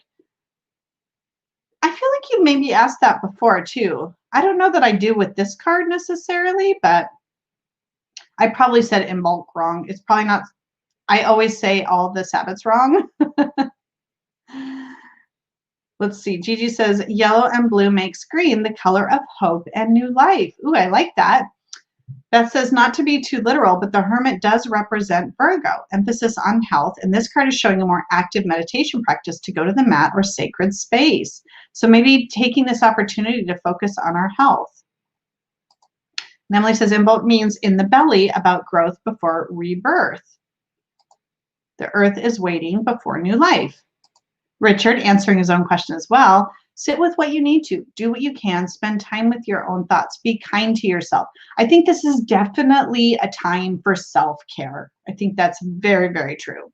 I feel like you maybe asked that before too. I don't know that I do with this card necessarily, but I probably said in bulk wrong. It's probably not. I always say all the Sabbats wrong. Let's see. Gigi says yellow and blue makes green, the color of hope and new life. Ooh, I like that. Beth says not to be too literal, but the Hermit does represent Virgo, emphasis on health, and this card is showing a more active meditation practice to go to the mat or sacred space. So maybe taking this opportunity to focus on our health. And Emily says in bulk means in the belly, about growth before rebirth. The earth is waiting before new life. Richard answering his own question as well. Sit with what you need to. Do what you can. Spend time with your own thoughts. Be kind to yourself. I think this is definitely a time for self-care. I think that's very, very true.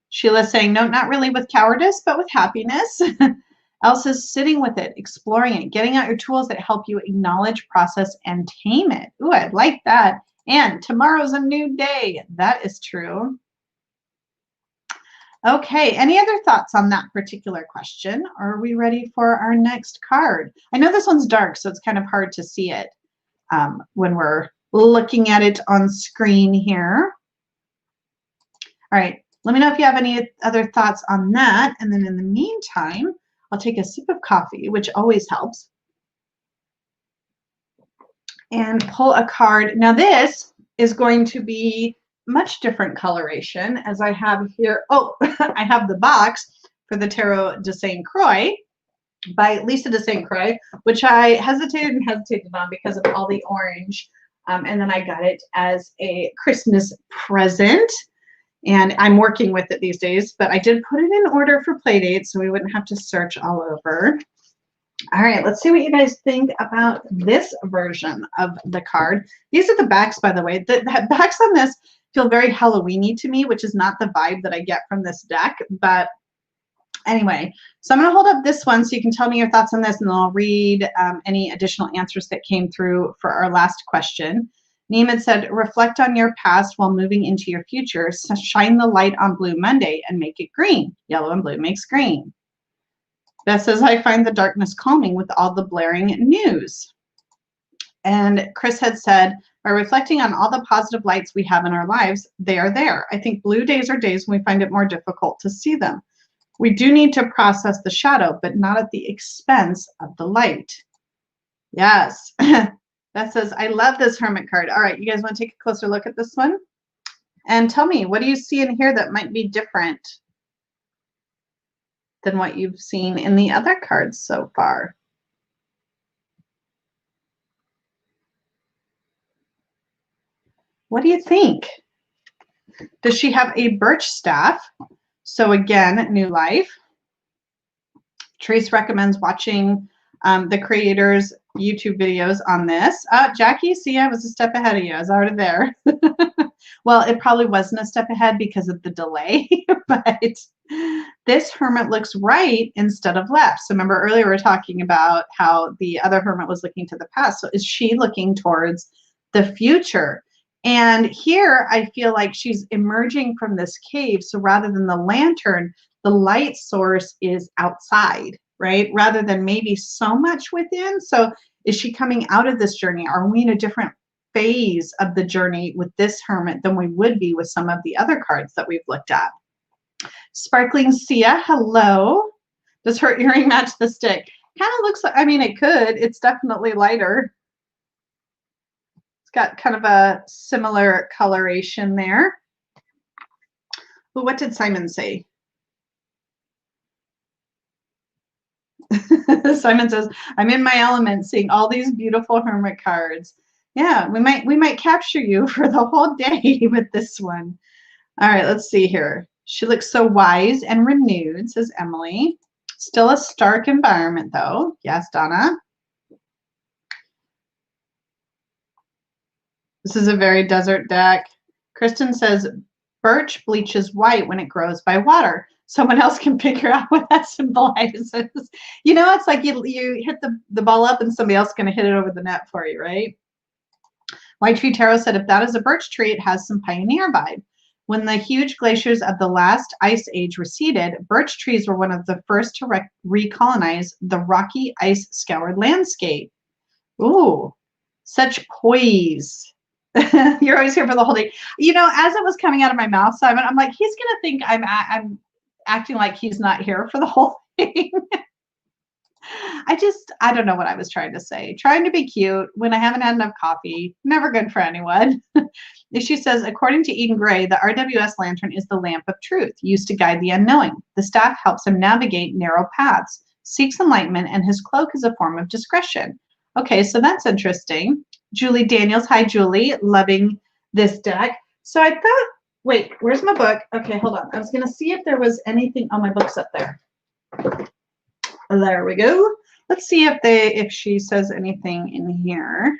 Sheila's saying, no, not really with cowardice, but with happiness. Elsa's sitting with it, exploring it, getting out your tools that help you acknowledge, process, and tame it. Ooh, I like that. And tomorrow's a new day. That is true. Okay, any other thoughts on that particular question? Or are we ready for our next card? I know this one's dark, so it's kind of hard to see it when we're looking at it on screen here. All right, let me know if you have any other thoughts on that. And then in the meantime, I'll take a sip of coffee, which always helps, and pull a card. Now this is going to be much different coloration as I have here. Oh, I have the box for the Tarot de St. Croix by Lisa de St. Croix, which I hesitated on because of all the orange. And then I got it as a Christmas present. And I'm working with it these days, but I did put it in order for Playdate so we wouldn't have to search all over. All right, let's see what you guys think about this version of the card. These are the backs, by the way. The backs on this feel very Halloween-y to me, which is not the vibe that I get from this deck. But anyway, so I'm going to hold up this one so you can tell me your thoughts on this, and then I'll read any additional answers that came through for our last question. Neiman said, reflect on your past while moving into your future. So shine the light on Blue Monday and make it green. Yellow and blue makes green. Beth says, I find the darkness calming with all the blaring news. And Chris had said, by reflecting on all the positive lights we have in our lives, they are there. I think blue days are days when we find it more difficult to see them. We do need to process the shadow, but not at the expense of the light. Yes. Beth says, I love this Hermit card. All right, you guys want to take a closer look at this one? And tell me, what do you see in here that might be different than what you've seen in the other cards so far? What do you think? Does she have a birch staff? So again, new life. Trace recommends watching the creators' YouTube videos on this. Jackie, see, I was a step ahead of you. I was already there. Well, it probably wasn't a step ahead because of the delay, but this Hermit looks right instead of left. So remember earlier we were talking about how the other Hermit was looking to the past. So is she looking towards the future? And here I feel like she's emerging from this cave. So rather than the lantern, the light source is outside, right? Rather than maybe so much within. So is she coming out of this journey? Are we in a different phase of the journey with this Hermit than we would be with some of the other cards that we've looked at? Sparkling Sia, hello. Does her earring match the stick? Kind of looks like, I mean, it could. It's definitely lighter. It's got kind of a similar coloration there. Well, what did Simon say? Simon says, I'm in my element seeing all these beautiful Hermit cards. Yeah, we might capture you for the whole day with this one. All right, let's see here. She looks so wise and renewed, says Emily. Still a stark environment, though. Yes, Donna. This is a very desert deck. Kristen says, birch bleaches white when it grows by water. Someone else can figure out what that symbolizes. You know, it's like you hit the ball up and somebody else is going to hit it over the net for you, right? White Tree Tarot said, if that is a birch tree, it has some pioneer vibe. When the huge glaciers of the last ice age receded, birch trees were one of the first to recolonize the rocky, ice-scoured landscape. Ooh, such poise. You're always here for the whole day. You know, as it was coming out of my mouth, Simon, I'm like, he's going to think I'm acting like he's not here for the whole thing. I don't know what I was trying to say. Trying to be cute when I haven't had enough coffee. Never good for anyone. She says, according to Eden Gray, the RWS lantern is the lamp of truth, used to guide the unknowing. The staff helps him navigate narrow paths, seeks enlightenment, and his cloak is a form of discretion. Okay, so that's interesting. Julie Daniels. Hi, Julie. Loving this deck. So I thought, wait, where's my book? Okay, hold on. I was going to see if there was anything. Oh, my book's up there. There we go. Let's see if she says anything in here.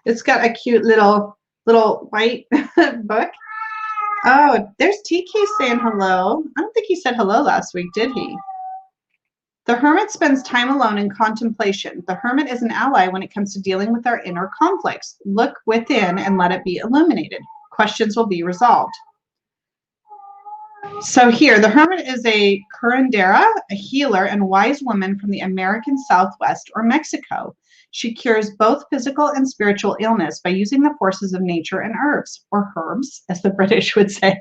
It's got a cute little white book. Oh, there's TK saying hello. I don't think he said hello last week, did he? The hermit spends time alone in contemplation. The hermit is an ally when it comes to dealing with our inner conflicts. Look within and let it be illuminated. Questions will be resolved. So here, the hermit is a curandera, a healer and wise woman from the American Southwest or Mexico. She cures both physical and spiritual illness by using the forces of nature and herbs, or herbs, as the British would say.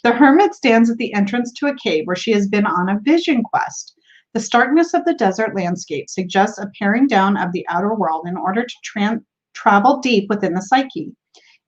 The hermit stands at the entrance to a cave where she has been on a vision quest. The starkness of the desert landscape suggests a paring down of the outer world in order to travel deep within the psyche.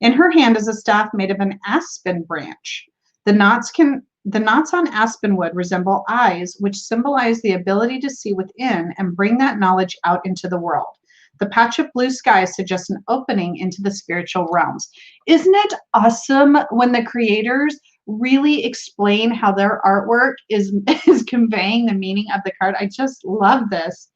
In her hand is a staff made of an aspen branch. The knots on aspen wood resemble eyes, which symbolize the ability to see within and bring that knowledge out into the world. The patch of blue sky suggests an opening into the spiritual realms. Isn't it awesome when the creators really explain how their artwork is conveying the meaning of the card? I just love this.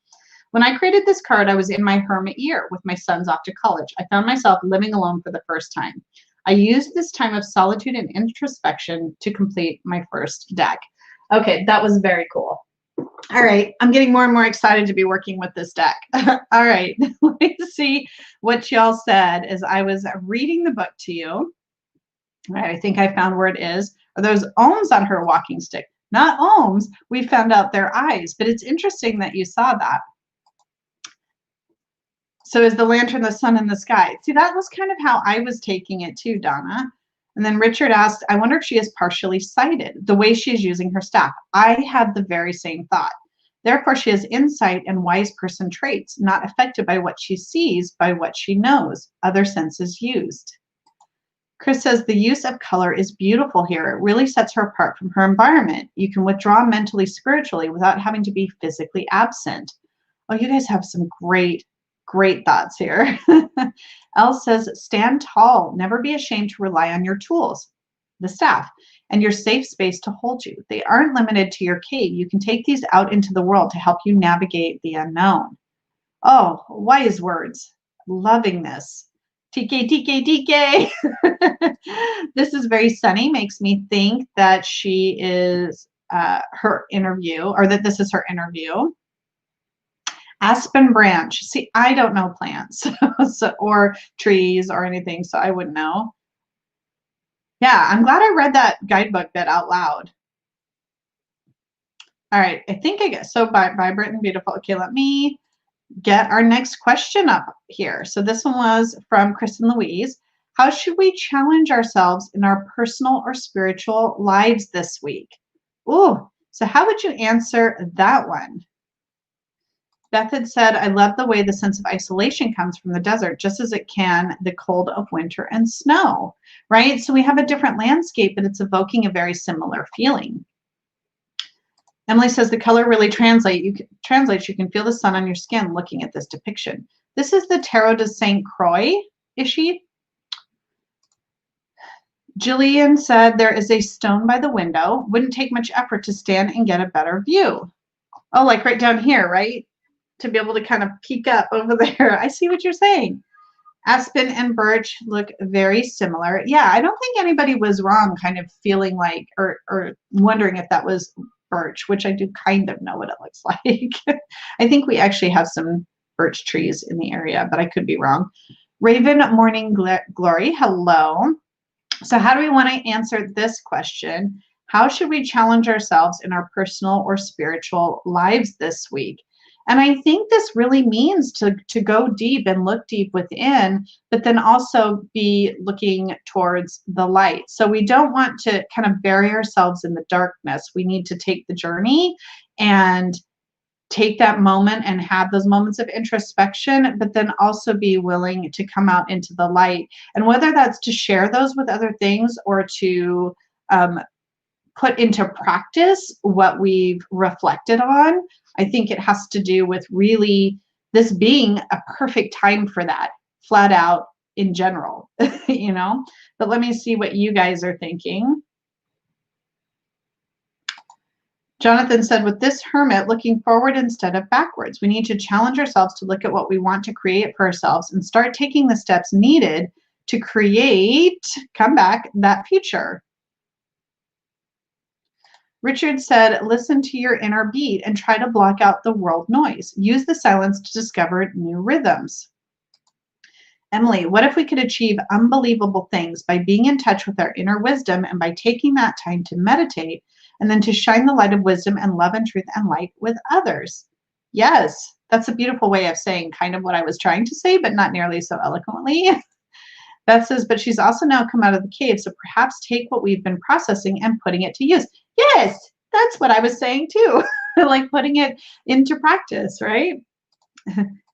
When I created this card, I was in my hermit year with my sons off to college. I found myself living alone for the first time. I used this time of solitude and introspection to complete my first deck. Okay, that was very cool. All right, I'm getting more and more excited to be working with this deck. All right, let's see what y'all said as I was reading the book to you. All right, I think I found where it is. Are those ohms on her walking stick? Not ohms. We found out their eyes, but it's interesting that you saw that. So is the lantern the sun in the sky? See, that was kind of how I was taking it too, Donna. And then Richard asked, I wonder if she is partially sighted, the way she is using her staff. I had the very same thought. Therefore, she has insight and wise person traits, not affected by what she sees, by what she knows, other senses used. Chris says the use of color is beautiful here. It really sets her apart from her environment. You can withdraw mentally, spiritually, without having to be physically absent. Oh, you guys have some great thoughts here. Elle says, stand tall. Never be ashamed to rely on your tools, the staff, and your safe space to hold you. They aren't limited to your cave. You can take these out into the world to help you navigate the unknown. Oh, wise words. Loving this. TK, TK, TK. This is very sunny. Makes me think that she is her interview, or that this is her interview. Aspen branch. See, I don't know plants or trees or anything, so I wouldn't know. Yeah, I'm glad I read that guidebook bit out loud. All right, I think I get so vibrant and beautiful. Okay, let me get our next question up here. So this one was from Kristen Louise. How should we challenge ourselves in our personal or spiritual lives this week? Ooh, so how would you answer that one? Beth had said, I love the way the sense of isolation comes from the desert, just as it can the cold of winter and snow, right? So we have a different landscape, but it's evoking a very similar feeling. Emily says, the color really translates. You can feel the sun on your skin looking at this depiction. This is the Tarot de St. Croix, is she? Jillian said, there is a stone by the window. Wouldn't take much effort to stand and get a better view. Oh, like right down here, right? To be able to kind of peek up over there. I see what you're saying. Aspen and birch look very similar. Yeah, I don't think anybody was wrong kind of feeling like or wondering if that was birch, which I do kind of know what it looks like. I think we actually have some birch trees in the area, but I could be wrong. Raven Morning Glory, hello. So how do we want to answer this question? How should we challenge ourselves in our personal or spiritual lives this week? And I think this really means to go deep and look deep within, but then also be looking towards the light. So we don't want to kind of bury ourselves in the darkness. We need to take the journey and take that moment and have those moments of introspection, but then also be willing to come out into the light. And whether that's to share those with other things or to um, put into practice what we've reflected on, I think it has to do with really this being a perfect time for that, flat out in general, you know? But let me see what you guys are thinking. Jonathan said, with this hermit, looking forward instead of backwards. We need to challenge ourselves to look at what we want to create for ourselves and start taking the steps needed to create, come back, that future. Richard said, listen to your inner beat and try to block out the world noise. Use the silence to discover new rhythms. Emily, what if we could achieve unbelievable things by being in touch with our inner wisdom and by taking that time to meditate and then to shine the light of wisdom and love and truth and light with others? Yes, that's a beautiful way of saying kind of what I was trying to say, but not nearly so eloquently. Beth says, but she's also now come out of the cave, so perhaps take what we've been processing and putting it to use. Yes, that's what I was saying too, like putting it into practice, right?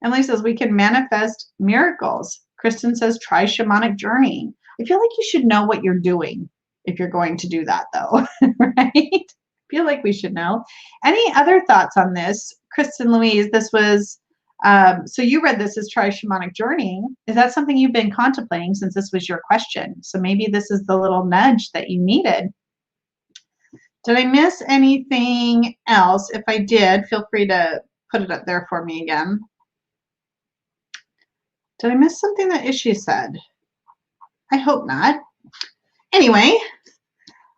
Emily says, we can manifest miracles. Kristen says, try shamanic journeying. I feel like you should know what you're doing if you're going to do that, though, right? I feel like we should know. Any other thoughts on this? Kristen Louise, this was, so you read this as try shamanic journeying. Is that something you've been contemplating since this was your question? So maybe this is the little nudge that you needed. Did I miss anything else? If I did, feel free to put it up there for me again. Did I miss something that Ishi said? I hope not. Anyway,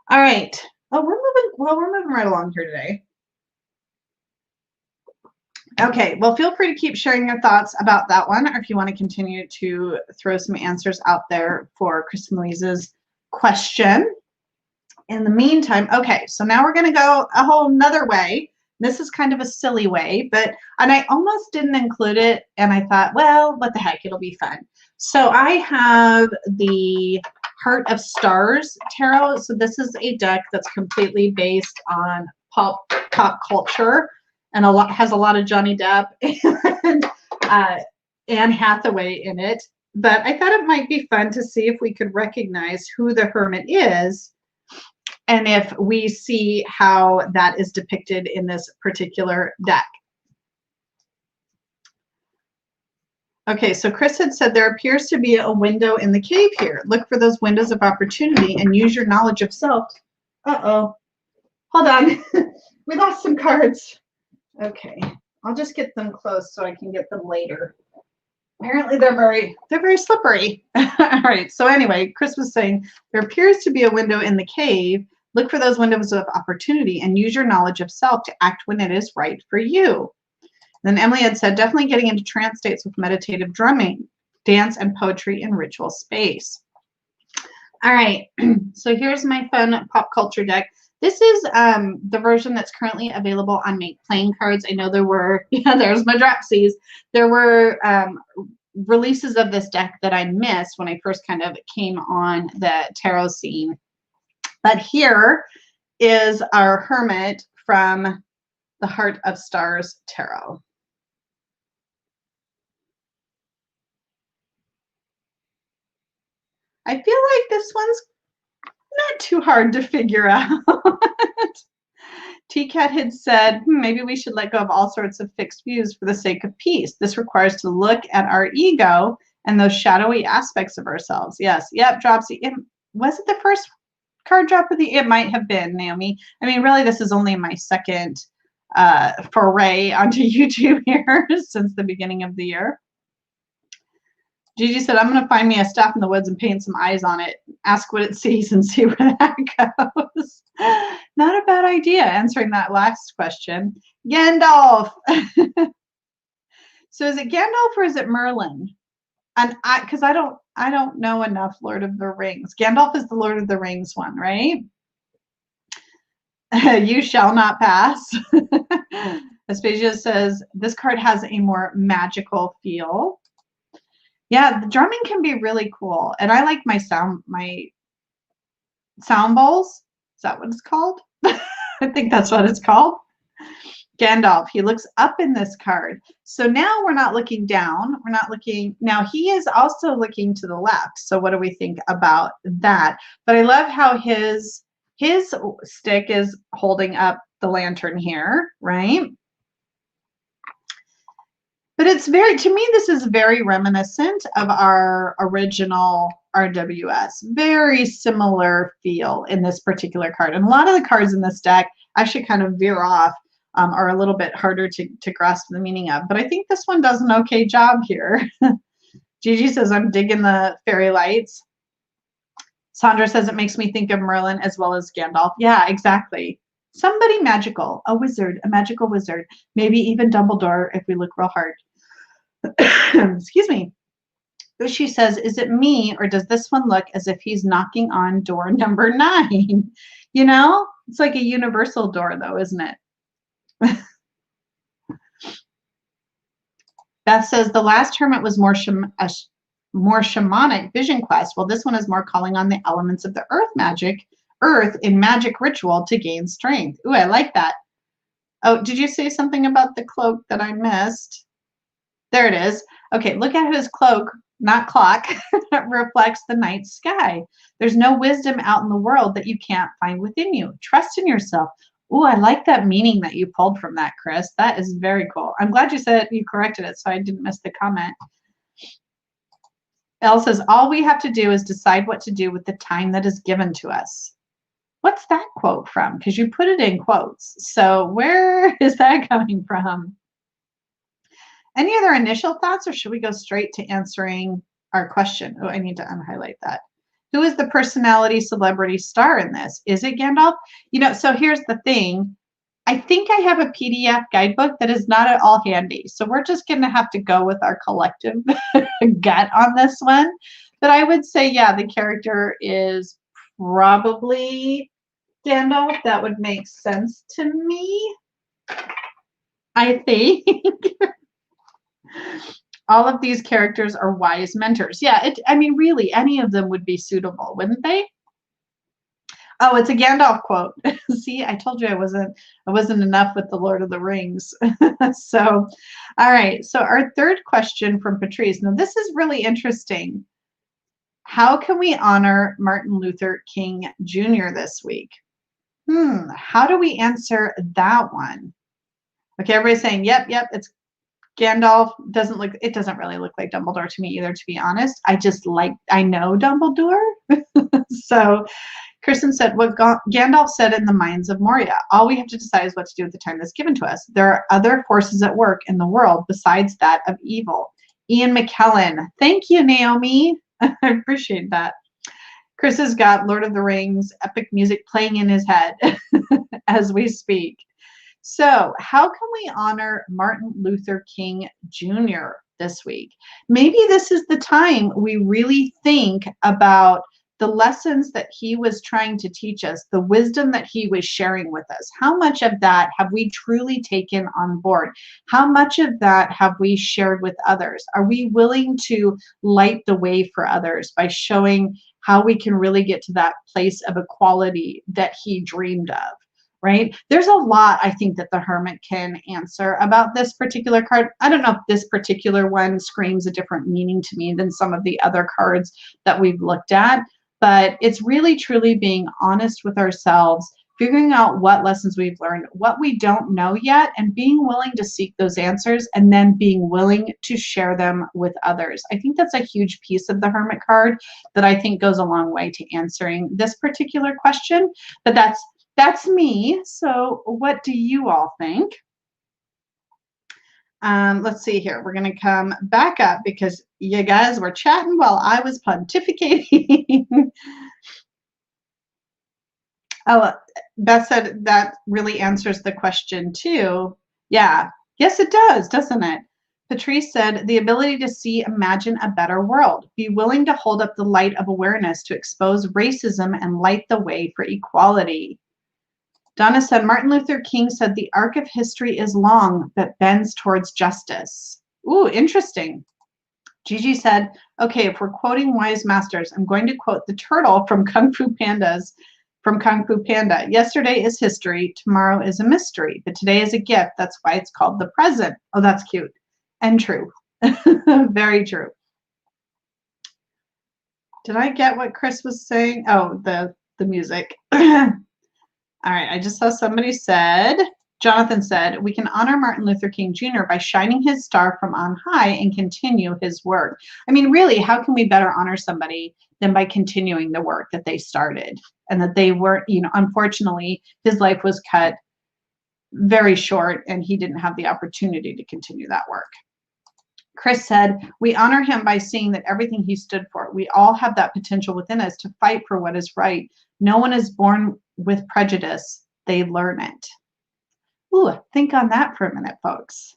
all right. Oh, we're moving right along here today. Okay, well, feel free to keep sharing your thoughts about that one, or if you want to continue to throw some answers out there for Kristen Louise's question. In the meantime, okay, so now we're going to go a whole nother way. This is kind of a silly way, and I almost didn't include it, and I thought, well, what the heck, it'll be fun. So I have the Heart of Stars Tarot. So this is a deck that's completely based on pop culture and has a lot of Johnny Depp and Anne Hathaway in it. But I thought it might be fun to see if we could recognize who the Hermit is and if we see how that is depicted in this particular deck. Okay, so Chris had said there appears to be a window in the cave here. Look for those windows of opportunity and use your knowledge of self. Uh-oh. Hold on. We lost some cards. Okay, I'll just get them close so I can get them later. Apparently they're very slippery. All right, so anyway, Chris was saying there appears to be a window in the cave. Look for those windows of opportunity and use your knowledge of self to act when it is right for you. Then Emily had said, definitely getting into trance states with meditative drumming, dance, and poetry in ritual space. All right, so here's my fun pop culture deck. This is the version that's currently available on Make Playing Cards. I know there were, yeah, there's my dropsies. There were releases of this deck that I missed when I first kind of came on the tarot scene. But here is our Hermit from the Heart of Stars Tarot. I feel like this one's not too hard to figure out. T-Cat had said, maybe we should let go of all sorts of fixed views for the sake of peace. This requires to look at our ego and those shadowy aspects of ourselves. Yes, yep, Dropsy. Was it the first card drop of the, it might have been, Naomi. I mean, really, this is only my second foray onto YouTube here since the beginning of the year. Gigi said, I'm going to find me a staff in the woods and paint some eyes on it. Ask what it sees and see where that goes. Not a bad idea, answering that last question. Gandalf. So is it Gandalf or is it Merlin? And because I don't I don't know enough Lord of the Rings. Gandalf is the Lord of the Rings one, right? You shall not pass. Aspasia says, this card has a more magical feel. Yeah, the drumming can be really cool. And I like my sound bowls. Is that what it's called? I think that's what it's called. Gandalf, he looks up in this card. So now we're not looking down. We're not looking. Now he is also looking to the left. So what do we think about that? But I love how his stick is holding up the lantern here, right? But it's very, to me, this is very reminiscent of our original RWS. Very similar feel in this particular card. And a lot of the cards in this deck actually kind of veer off, are a little bit harder to grasp the meaning of. But I think this one does an okay job here. Gigi says, I'm digging the fairy lights. Sandra says, it makes me think of Merlin as well as Gandalf. Yeah, exactly. Somebody magical, a wizard, a magical wizard, maybe even Dumbledore if we look real hard. Excuse me. She says, is it me or does this one look as if he's knocking on door number 9? You know, it's like a universal door though, isn't it? Beth says, the last Hermit was more shamanic vision quest. Well, this one is more calling on the elements of the earth in magic ritual to gain strength. Ooh, I like that. Oh, did you say something about the cloak that I missed? There it is. Okay, look at his cloak, not clock, that reflects the night sky. There's no wisdom out in the world that you can't find within you. Trust in yourself. Ooh, I like that meaning that you pulled from that, Chris. That is very cool. I'm glad you said you corrected it so I didn't miss the comment. Elle says, all we have to do is decide what to do with the time that is given to us. What's that quote from? Because you put it in quotes. So where is that coming from? Any other initial thoughts, or should we go straight to answering our question? Oh, I need to unhighlight that. Who is the personality, celebrity, star in this? Is it Gandalf? You know, so here's the thing. I think I have a PDF guidebook that is not at all handy. So we're just going to have to go with our collective gut on this one. But I would say, yeah, the character is probably Gandalf. That would make sense to me, I think. All of these characters are wise mentors. Yeah, I mean, really, any of them would be suitable, wouldn't they? Oh, it's a Gandalf quote. See, I told you I wasn't enough with the Lord of the Rings. So, all right. So our third question from Patrice. Now, this is really interesting. How can we honor Martin Luther King Jr. this week? How do we answer that one? Okay, everybody's saying, yep, it's Gandalf. It doesn't really look like Dumbledore to me either, to be honest. I know Dumbledore. So Kristen said, what Gandalf said in the Mines of Moria. All we have to decide is what to do with the time that's given to us. There are other forces at work in the world besides that of evil. Ian McKellen. Thank you, Naomi. I appreciate that. Chris has got Lord of the Rings epic music playing in his head as we speak. So how can we honor Martin Luther King Jr. this week? Maybe this is the time we really think about the lessons that he was trying to teach us, the wisdom that he was sharing with us. How much of that have we truly taken on board? How much of that have we shared with others? Are we willing to light the way for others by showing how we can really get to that place of equality that he dreamed of? Right? There's a lot, I think, that the Hermit can answer about this particular card. I don't know if this particular one screams a different meaning to me than some of the other cards that we've looked at, but it's really truly being honest with ourselves, figuring out what lessons we've learned, what we don't know yet, and being willing to seek those answers and then being willing to share them with others. I think that's a huge piece of the Hermit card that I think goes a long way to answering this particular question, but that's me. So what do you all think? Let's see here. We're going to come back up because you guys were chatting while I was pontificating. Oh, Beth said that really answers the question too. Yeah. Yes, it does, doesn't it? Patrice said, the ability to see, imagine a better world. Be willing to hold up the light of awareness to expose racism and light the way for equality. Donna said, Martin Luther King said, the arc of history is long, but bends towards justice. Ooh, interesting. Gigi said, okay, if we're quoting wise masters, I'm going to quote the turtle from Kung Fu Panda. Yesterday is history, tomorrow is a mystery, but today is a gift. That's why it's called the present. Oh, that's cute and true. Very true. Did I get what Chris was saying? Oh, the music. All right, I just saw somebody said, Jonathan said, we can honor Martin Luther King Jr. by shining his star from on high and continue his work. I mean, really, how can we better honor somebody than by continuing the work that they started and that they were, you know, unfortunately, his life was cut very short and he didn't have the opportunity to continue that work. Chris said, we honor him by seeing that everything he stood for. We all have that potential within us to fight for what is right. No one is born with prejudice. They learn it. Ooh, think on that for a minute, folks.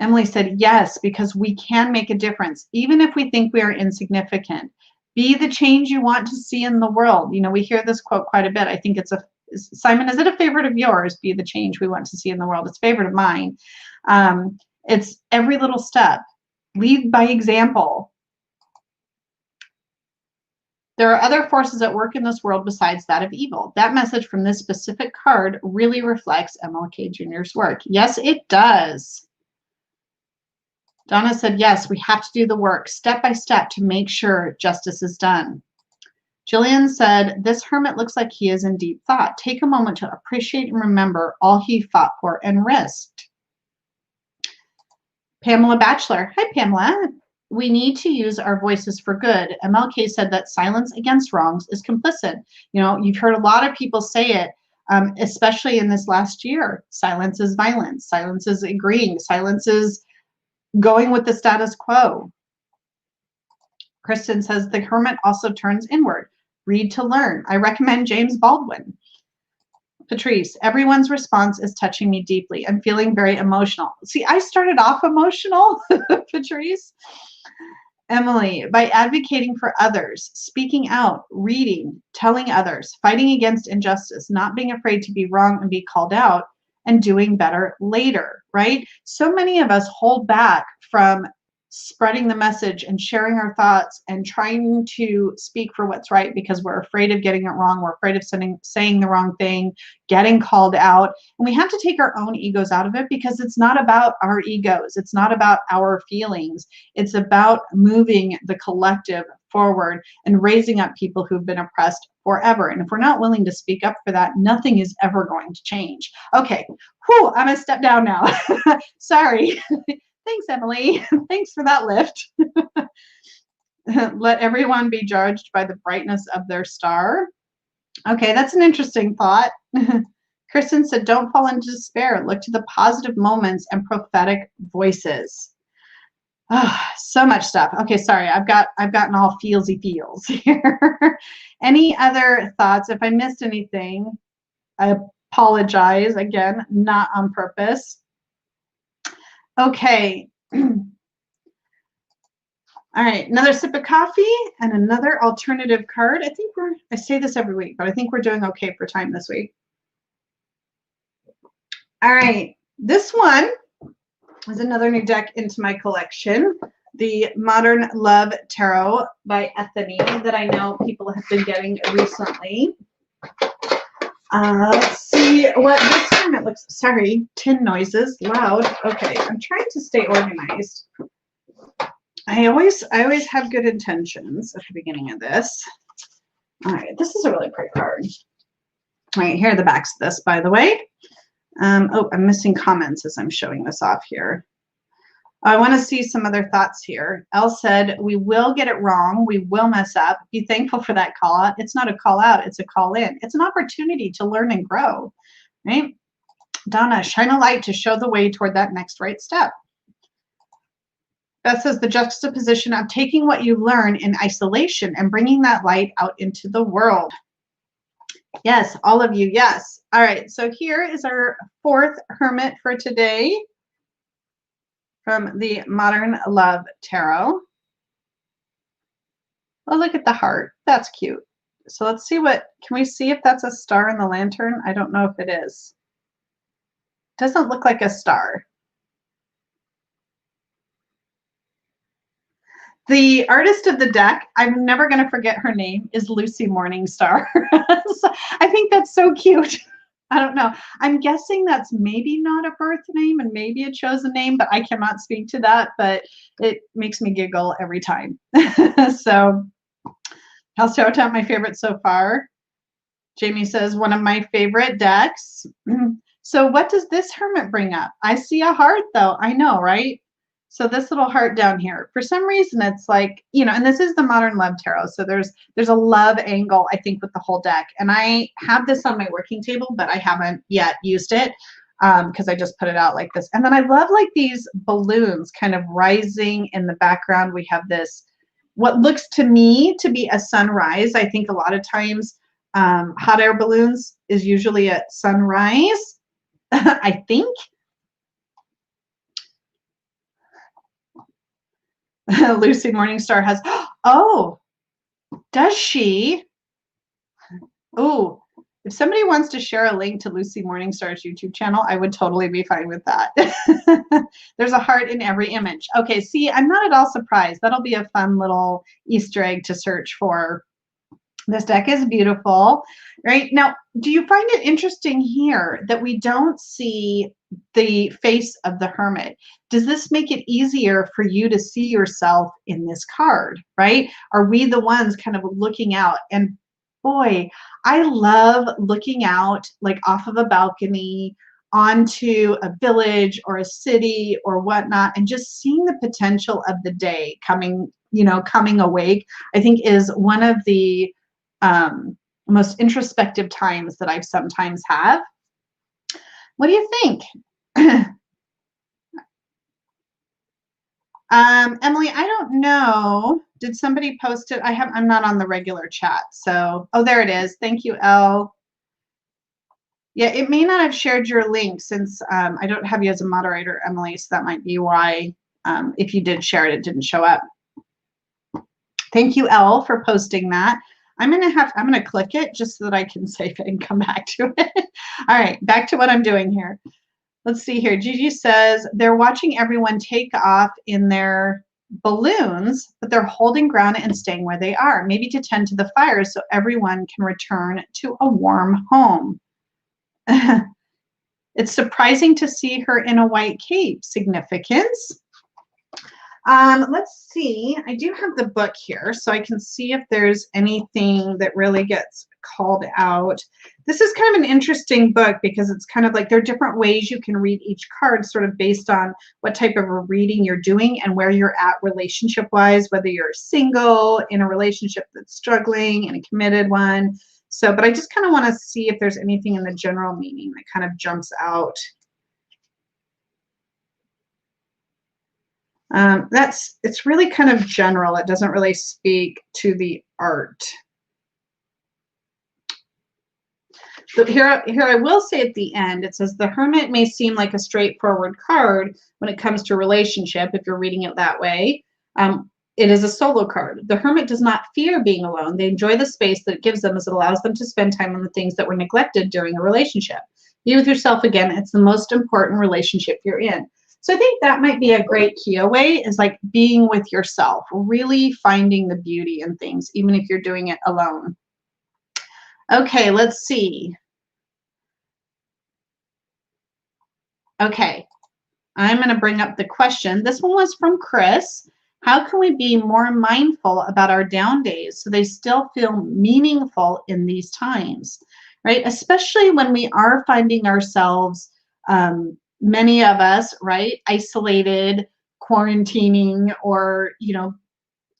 Emily said, yes, because we can make a difference, even if we think we are insignificant. Be the change you want to see in the world. You know, we hear this quote quite a bit. I think it's Simon, is it a favorite of yours? Be the change we want to see in the world. It's a favorite of mine. It's every little step. Lead by example. There are other forces at work in this world besides that of evil. That message from this specific card really reflects MLK Jr.'s work. Yes, it does. Donna said, yes, we have to do the work step by step to make sure justice is done. Jillian said, this hermit looks like he is in deep thought. Take a moment to appreciate and remember all he fought for and risked. Pamela Batchelor. Hi, Pamela. We need to use our voices for good. MLK said that silence against wrongs is complicit. You know, you've heard a lot of people say it, especially in this last year. Silence is violence. Silence is agreeing. Silence is going with the status quo. Kristen says the hermit also turns inward. Read to learn. I recommend James Baldwin. Patrice, everyone's response is touching me deeply. I'm feeling very emotional. See, I started off emotional, Patrice. Emily, by advocating for others, speaking out, reading, telling others, fighting against injustice, not being afraid to be wrong and be called out, and doing better later, right? So many of us hold back from spreading the message and sharing our thoughts and trying to speak for what's right because we're afraid of getting it wrong. We're afraid of saying the wrong thing, getting called out. And we have to take our own egos out of it because it's not about our egos. It's not about our feelings. It's about moving the collective forward and raising up people who've been oppressed forever. And if we're not willing to speak up for that, nothing is ever going to change. Okay, whew, I'm gonna step down now. Sorry. Thanks, Emily. Thanks for that lift. Let everyone be judged by the brightness of their star. Okay, that's an interesting thought. Kristen said, don't fall into despair. Look to the positive moments and prophetic voices. Oh, so much stuff. Okay, sorry, I've gotten all feelsy feels here. Any other thoughts? If I missed anything, I apologize. Again, not on purpose. Okay. All right, another sip of coffee and another alternative card. I say this every week, but I think we're doing okay for time this week. All right, this one is another new deck into my collection, the Modern Love Tarot by Ethany that I know people have been getting recently. Let's see what this time it looks. Sorry, tin noises, loud. Okay, I'm trying to stay organized. I always have good intentions at the beginning of this. All right, this is a really pretty card. All right, here are the backs of this, by the way. Oh, I'm missing comments as I'm showing this off here. I want to see some other thoughts here. Elle said, we will get it wrong. We will mess up. Be thankful for that call out. It's not a call out. It's a call in. It's an opportunity to learn and grow, right? Donna, shine a light to show the way toward that next right step. Beth says, the juxtaposition of taking what you learn in isolation and bringing that light out into the world. Yes, all of you, yes. All right, so here is our fourth hermit for today. from the Modern Love Tarot. Oh, look at the heart. That's cute. So let's see what, can we see if that's a star in the lantern? I don't know if it is. Doesn't look like a star. The artist of the deck, I'm never going to forget her name, is Lucy Morningstar. So I think that's so cute. I don't know. I'm guessing that's maybe not a birth name and maybe a chosen name, but I cannot speak to that, but it makes me giggle every time. So House Tarot Time, my favorite so far. Jamie says, one of my favorite decks. So what does this Hermit bring up? I see a heart though. I know, right? So this little heart down here, for some reason, it's like, you know, and this is the Modern Love Tarot. So there's a love angle, I think, with the whole deck. And I have this on my working table, but I haven't yet used it because I just put it out like this. And then I love like these balloons kind of rising in the background. We have this, what looks to me to be a sunrise. I think a lot of times hot air balloons is usually at sunrise, I think. Lucy Morningstar has, oh, does she? Oh, if somebody wants to share a link to Lucy Morningstar's YouTube channel, I would totally be fine with that. There's a heart in every image. Okay, see, I'm not at all surprised. That'll be a fun little Easter egg to search for. This deck is beautiful, right? Now, do you find it interesting here that we don't see the face of the Hermit? Does this make it easier for you to see yourself in this card, right? Are we the ones kind of looking out? And boy, I love looking out like off of a balcony onto a village or a city or whatnot and just seeing the potential of the day coming, you know, coming awake, I think is one of the most introspective times that I've sometimes have. What do you think? Emily, I don't know. Did somebody post it? I'm not on the regular chat. So, oh, there it is. Thank you, Elle. Yeah, it may not have shared your link since I don't have you as a moderator, Emily. So that might be why if you did share it, it didn't show up. Thank you, Elle, for posting that. I'm gonna click it just so that I can save it and come back to it. All right, back to what I'm doing here. Let's see here. Gigi says they're watching everyone take off in their balloons, but they're holding ground and staying where they are, maybe to tend to the fires so everyone can return to a warm home. It's surprising to see her in a white cape. Significance. Let's see. I do have the book here, so I can see if there's anything that really gets called out. This is kind of an interesting book because it's kind of like there are different ways you can read each card sort of based on what type of a reading you're doing and where you're at relationship-wise, whether you're single, in a relationship that's struggling, in a committed one. So, but I just kind of want to see if there's anything in the general meaning that kind of jumps out. It's really kind of general. It doesn't really speak to the art. So here I will say at the end, it says the Hermit may seem like a straightforward card when it comes to relationship, if you're reading it that way. It is a solo card. The Hermit does not fear being alone. They enjoy the space that it gives them as it allows them to spend time on the things that were neglected during a relationship. Be with yourself again. It's the most important relationship you're in. So I think that might be a great key away is like being with yourself, really finding the beauty in things, even if you're doing it alone. Okay, let's see. Okay, I'm going to bring up the question. This one was from Chris. How can we be more mindful about our down days so they still feel meaningful in these times, right? Especially when we are finding ourselves, many of us, right, isolated, quarantining, or, you know,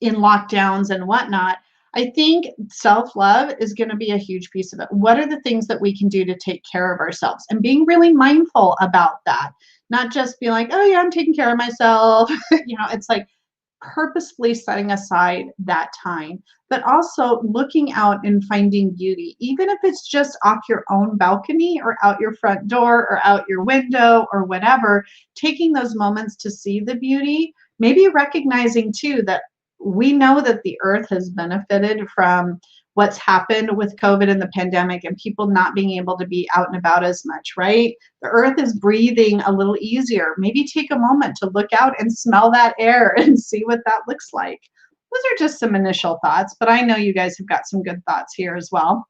in lockdowns and whatnot. I think self-love is going to be a huge piece of it. What are the things that we can do to take care of ourselves and being really mindful about that? Not just be like, oh yeah, I'm taking care of myself. You know, it's like, purposefully setting aside that time, but also looking out and finding beauty, even if it's just off your own balcony or out your front door or out your window or whatever, taking those moments to see the beauty, maybe recognizing too that we know that the earth has benefited from what's happened with COVID and the pandemic and people not being able to be out and about as much, right? The earth is breathing a little easier. Maybe take a moment to look out and smell that air and see what that looks like. Those are just some initial thoughts, but I know you guys have got some good thoughts here as well.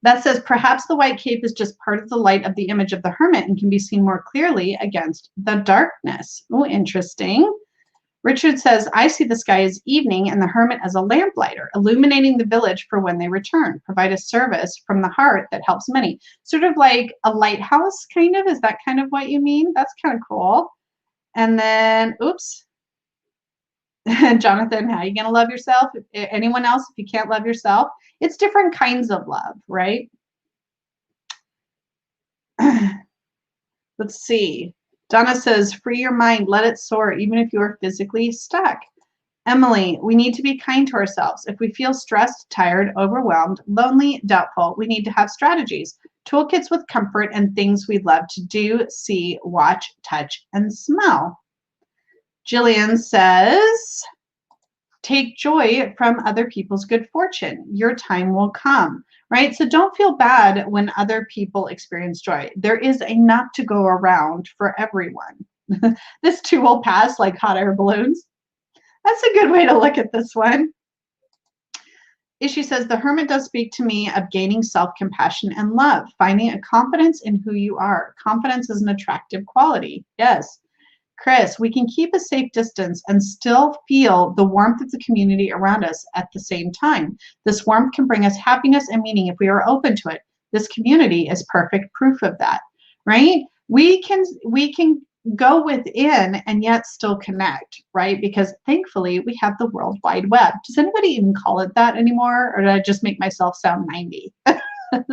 That says, perhaps the white cape is just part of the light of the image of the hermit and can be seen more clearly against the darkness. Oh, interesting. Richard says, I see the sky as evening and the hermit as a lamplighter, illuminating the village for when they return, provide a service from the heart that helps many. Sort of like a lighthouse, kind of? Is that kind of what you mean? That's kind of cool. And then, oops. Jonathan, how are you going to love yourself? Anyone else, if you can't love yourself? It's different kinds of love, right? Let's see. Donna says, free your mind, let it soar, even if you are physically stuck. Emily, we need to be kind to ourselves. If we feel stressed, tired, overwhelmed, lonely, doubtful, we need to have strategies, toolkits with comfort and things we love to do, see, watch, touch, and smell. Jillian says, take joy from other people's good fortune. Your time will come, right? So don't feel bad when other people experience joy. There is enough to go around for everyone. This too will pass like hot air balloons. That's a good way to look at this one. Ishi says, the hermit does speak to me of gaining self-compassion and love, finding a confidence in who you are. Confidence is an attractive quality. Yes. Chris, we can keep a safe distance and still feel the warmth of the community around us at the same time. This warmth can bring us happiness and meaning if we are open to it. This community is perfect proof of that, right? We can go within and yet still connect, right? Because thankfully we have the World Wide Web. Does anybody even call it that anymore? Or did I just make myself sound 90?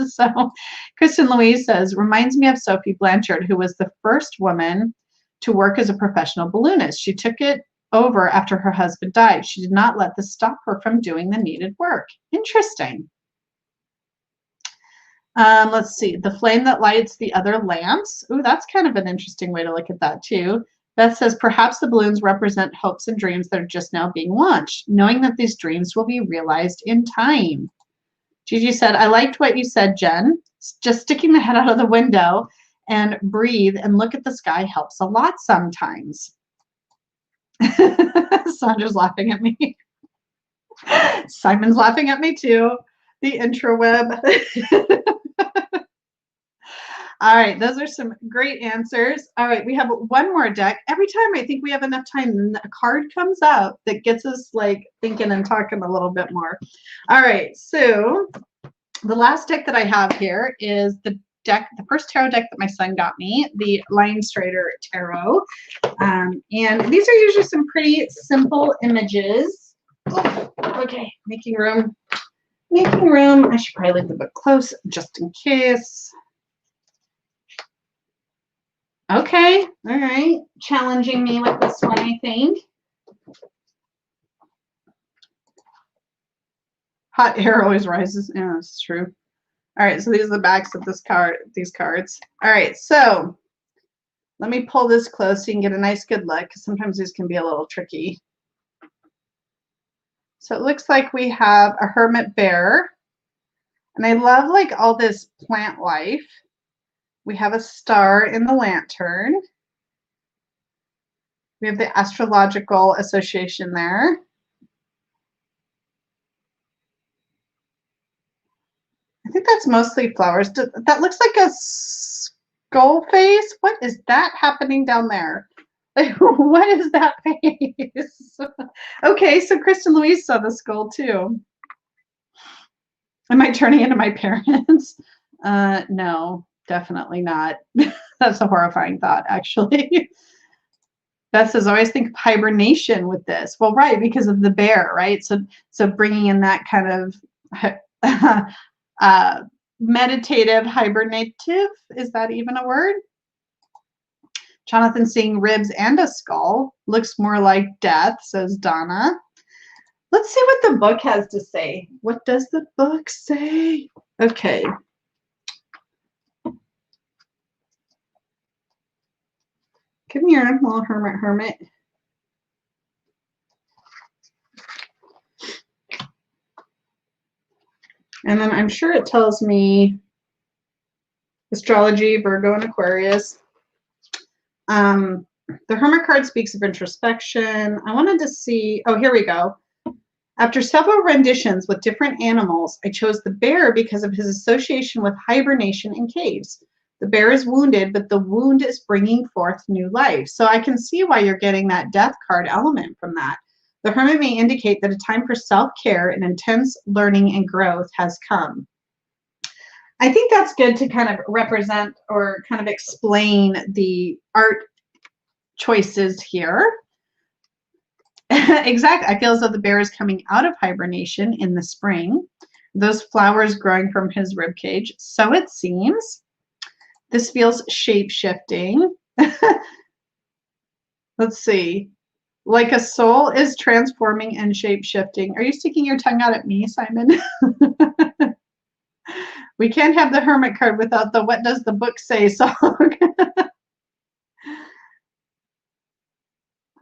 So Kristen Louise says, reminds me of Sophie Blanchard, who was the first woman to work as a professional balloonist. She took it over after her husband died. She did not let this stop her from doing the needed work. Interesting. Let's see. The flame that lights the other lamps. Ooh, that's kind of an interesting way to look at that too. Beth says, perhaps the balloons represent hopes and dreams that are just now being launched, knowing that these dreams will be realized in time. Gigi said, I liked what you said, Jen. Just sticking the head out of the window and breathe and look at the sky helps a lot sometimes. Sandra's laughing at me. Simon's laughing at me too. The intraweb. All right, those are some great answers. All right, we have one more deck. Every time I think we have enough time, then a card comes up that gets us like thinking and talking a little bit more. All right, so the last deck that I have here is the first tarot deck that my son got me, the Lion Strider Tarot. And these are usually some pretty simple images. Oh, okay, making room. Making room. I should probably leave the book close just in case. Okay, all right. Challenging me with this one, I think. Hot air always rises. Yeah, that's true. All right, so these are the backs of these cards. All right, so let me pull this close so you can get a nice good look, because sometimes these can be a little tricky. So it looks like we have a hermit bear. And I love like all this plant life. We have a star in the lantern. We have the astrological association there. I think that's mostly flowers. That looks like a skull face. What is that happening down there? Like, what is that face? Okay, so Kristen Louise saw the skull too. Am I turning into my parents? No, definitely not. That's a horrifying thought, actually. Beth says, always think of hibernation with this. Well, right, because of the bear, right? So bringing in that kind of meditative, hibernative, is that even a word? Jonathan seeing ribs and a skull. Looks more like death, says Donna. Let's see what the book has to say. What does the book say? Okay. Come here, little hermit. And then I'm sure it tells me astrology, Virgo, and Aquarius. The Hermit card speaks of introspection. I wanted to see, oh, here we go. After several renditions with different animals, I chose the bear because of his association with hibernation and caves. The bear is wounded, but the wound is bringing forth new life. So I can see why you're getting that death card element from that. The Hermit may indicate that a time for self-care and intense learning and growth has come. I think that's good to kind of represent or kind of explain the art choices here. Exactly. I feel as though the bear is coming out of hibernation in the spring. Those flowers growing from his rib cage. So it seems. This feels shape-shifting. Let's see. Like a soul is transforming and shape-shifting. Are you sticking your tongue out at me, Simon? We can't have the Hermit card without the what does the book say song.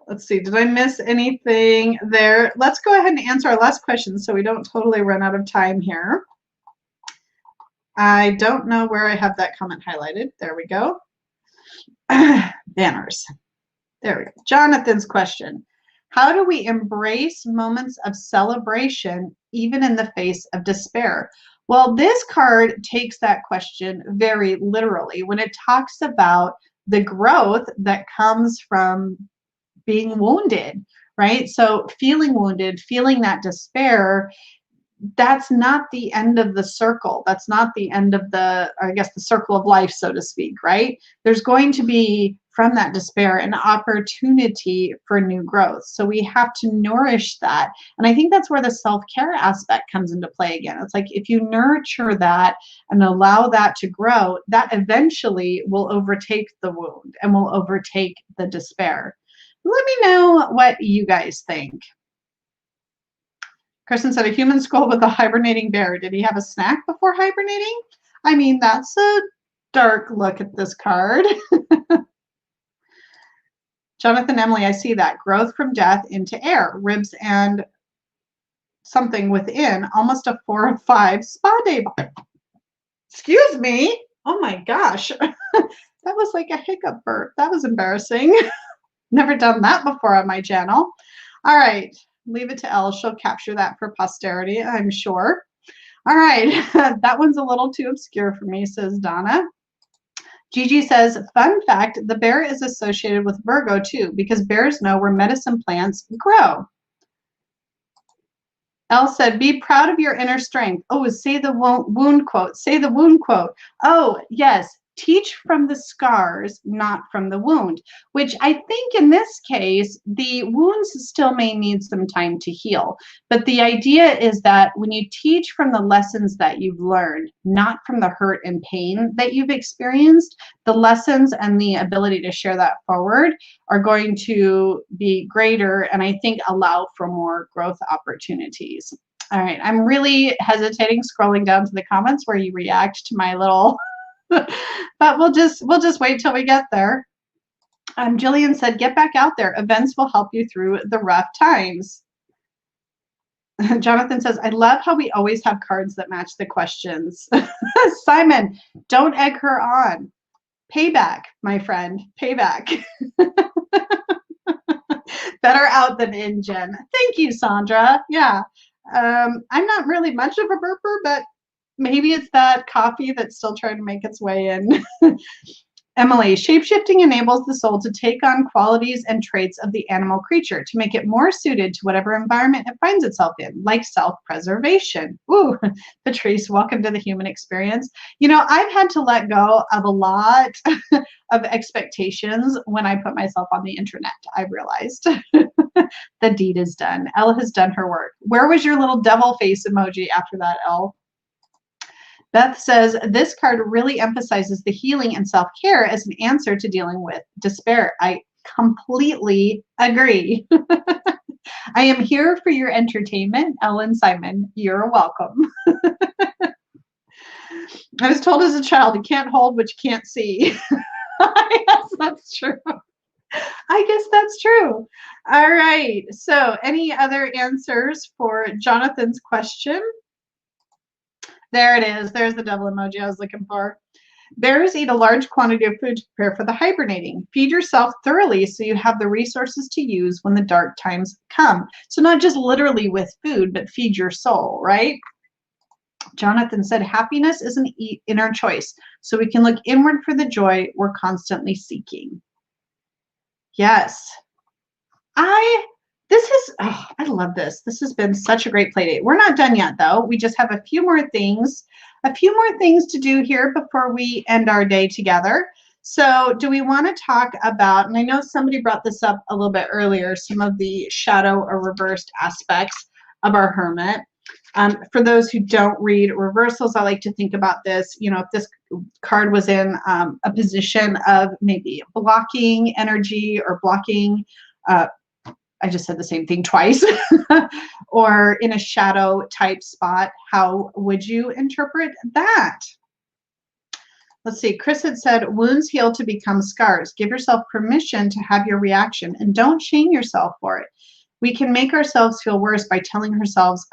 Let's see, did I miss anything there? Let's go ahead and answer our last question so we don't totally run out of time here. I don't know where I have that comment highlighted. There we go. Banners. There we go. Jonathan's question. How do we embrace moments of celebration even in the face of despair? Well, this card takes that question very literally when it talks about the growth that comes from being wounded, right? So feeling wounded, feeling that despair, that's not the end of the circle. That's not the end of the, I guess, the circle of life, so to speak, right? There's going to be, from that despair, an opportunity for new growth. So we have to nourish that. And I think that's where the self-care aspect comes into play again. It's like if you nurture that and allow that to grow, that eventually will overtake the wound and will overtake the despair. Let me know what you guys think. Kristen said, a human skull with a hibernating bear. Did he have a snack before hibernating? I mean, that's a dark look at this card. Jonathan, Emily, I see that. Growth from death into air. Ribs and something within. Almost a 4 or 5 spa day. Excuse me. Oh my gosh. That was like a hiccup burp. That was embarrassing. Never done that before on my channel. All right. Leave it to Elle. She'll capture that for posterity, I'm sure. All right. That one's a little too obscure for me, says Donna. Gigi says, fun fact, the bear is associated with Virgo too, because bears know where medicine plants grow. Elle said, be proud of your inner strength. Oh, say the wound quote. Say the wound quote. Oh, yes. Teach from the scars, not from the wound, which I think in this case, the wounds still may need some time to heal. But the idea is that when you teach from the lessons that you've learned, not from the hurt and pain that you've experienced, the lessons and the ability to share that forward are going to be greater and I think allow for more growth opportunities. All right, I'm really hesitating scrolling down to the comments where you react to my little but we'll just wait till we get there. Jillian said, get back out there. Events will help you through the rough times. Jonathan says, I love how we always have cards that match the questions. Simon, don't egg her on. Payback, my friend. Payback. Better out than in, Jen. Thank you, Sandra. Yeah. I'm not really much of a burper, but maybe it's that coffee that's still trying to make its way in. Emily, shapeshifting enables the soul to take on qualities and traits of the animal creature to make it more suited to whatever environment it finds itself in, like self-preservation. Ooh, Patrice, welcome to the human experience. You know, I've had to let go of a lot of expectations when I put myself on the internet, I've realized. The deed is done. Elle has done her work. Where was your little devil face emoji after that, Elle? Beth says, this card really emphasizes the healing and self-care as an answer to dealing with despair. I completely agree. I am here for your entertainment. Ellen Simon, you're welcome. I was told as a child, you can't hold what you can't see. Yes, that's true. I guess that's true. All right. So any other answers for Jonathan's question? There it is. There's the devil emoji I was looking for. Bears eat a large quantity of food to prepare for the hibernating. Feed yourself thoroughly so you have the resources to use when the dark times come. So not just literally with food, but feed your soul, right? Jonathan said, happiness is an inner choice, so we can look inward for the joy we're constantly seeking. Yes. I love this. This has been such a great play date. We're not done yet, though. We just have a few more things to do here before we end our day together. So do we want to talk about, and I know somebody brought this up a little bit earlier, some of the shadow or reversed aspects of our hermit. For those who don't read reversals, I like to think about this, you know, if this card was in a position of maybe blocking energy or blocking, I just said the same thing twice, or in a shadow type spot, how would you interpret that? Let's see, Chris had said, wounds heal to become scars. Give yourself permission to have your reaction and don't shame yourself for it. We can make ourselves feel worse by telling ourselves,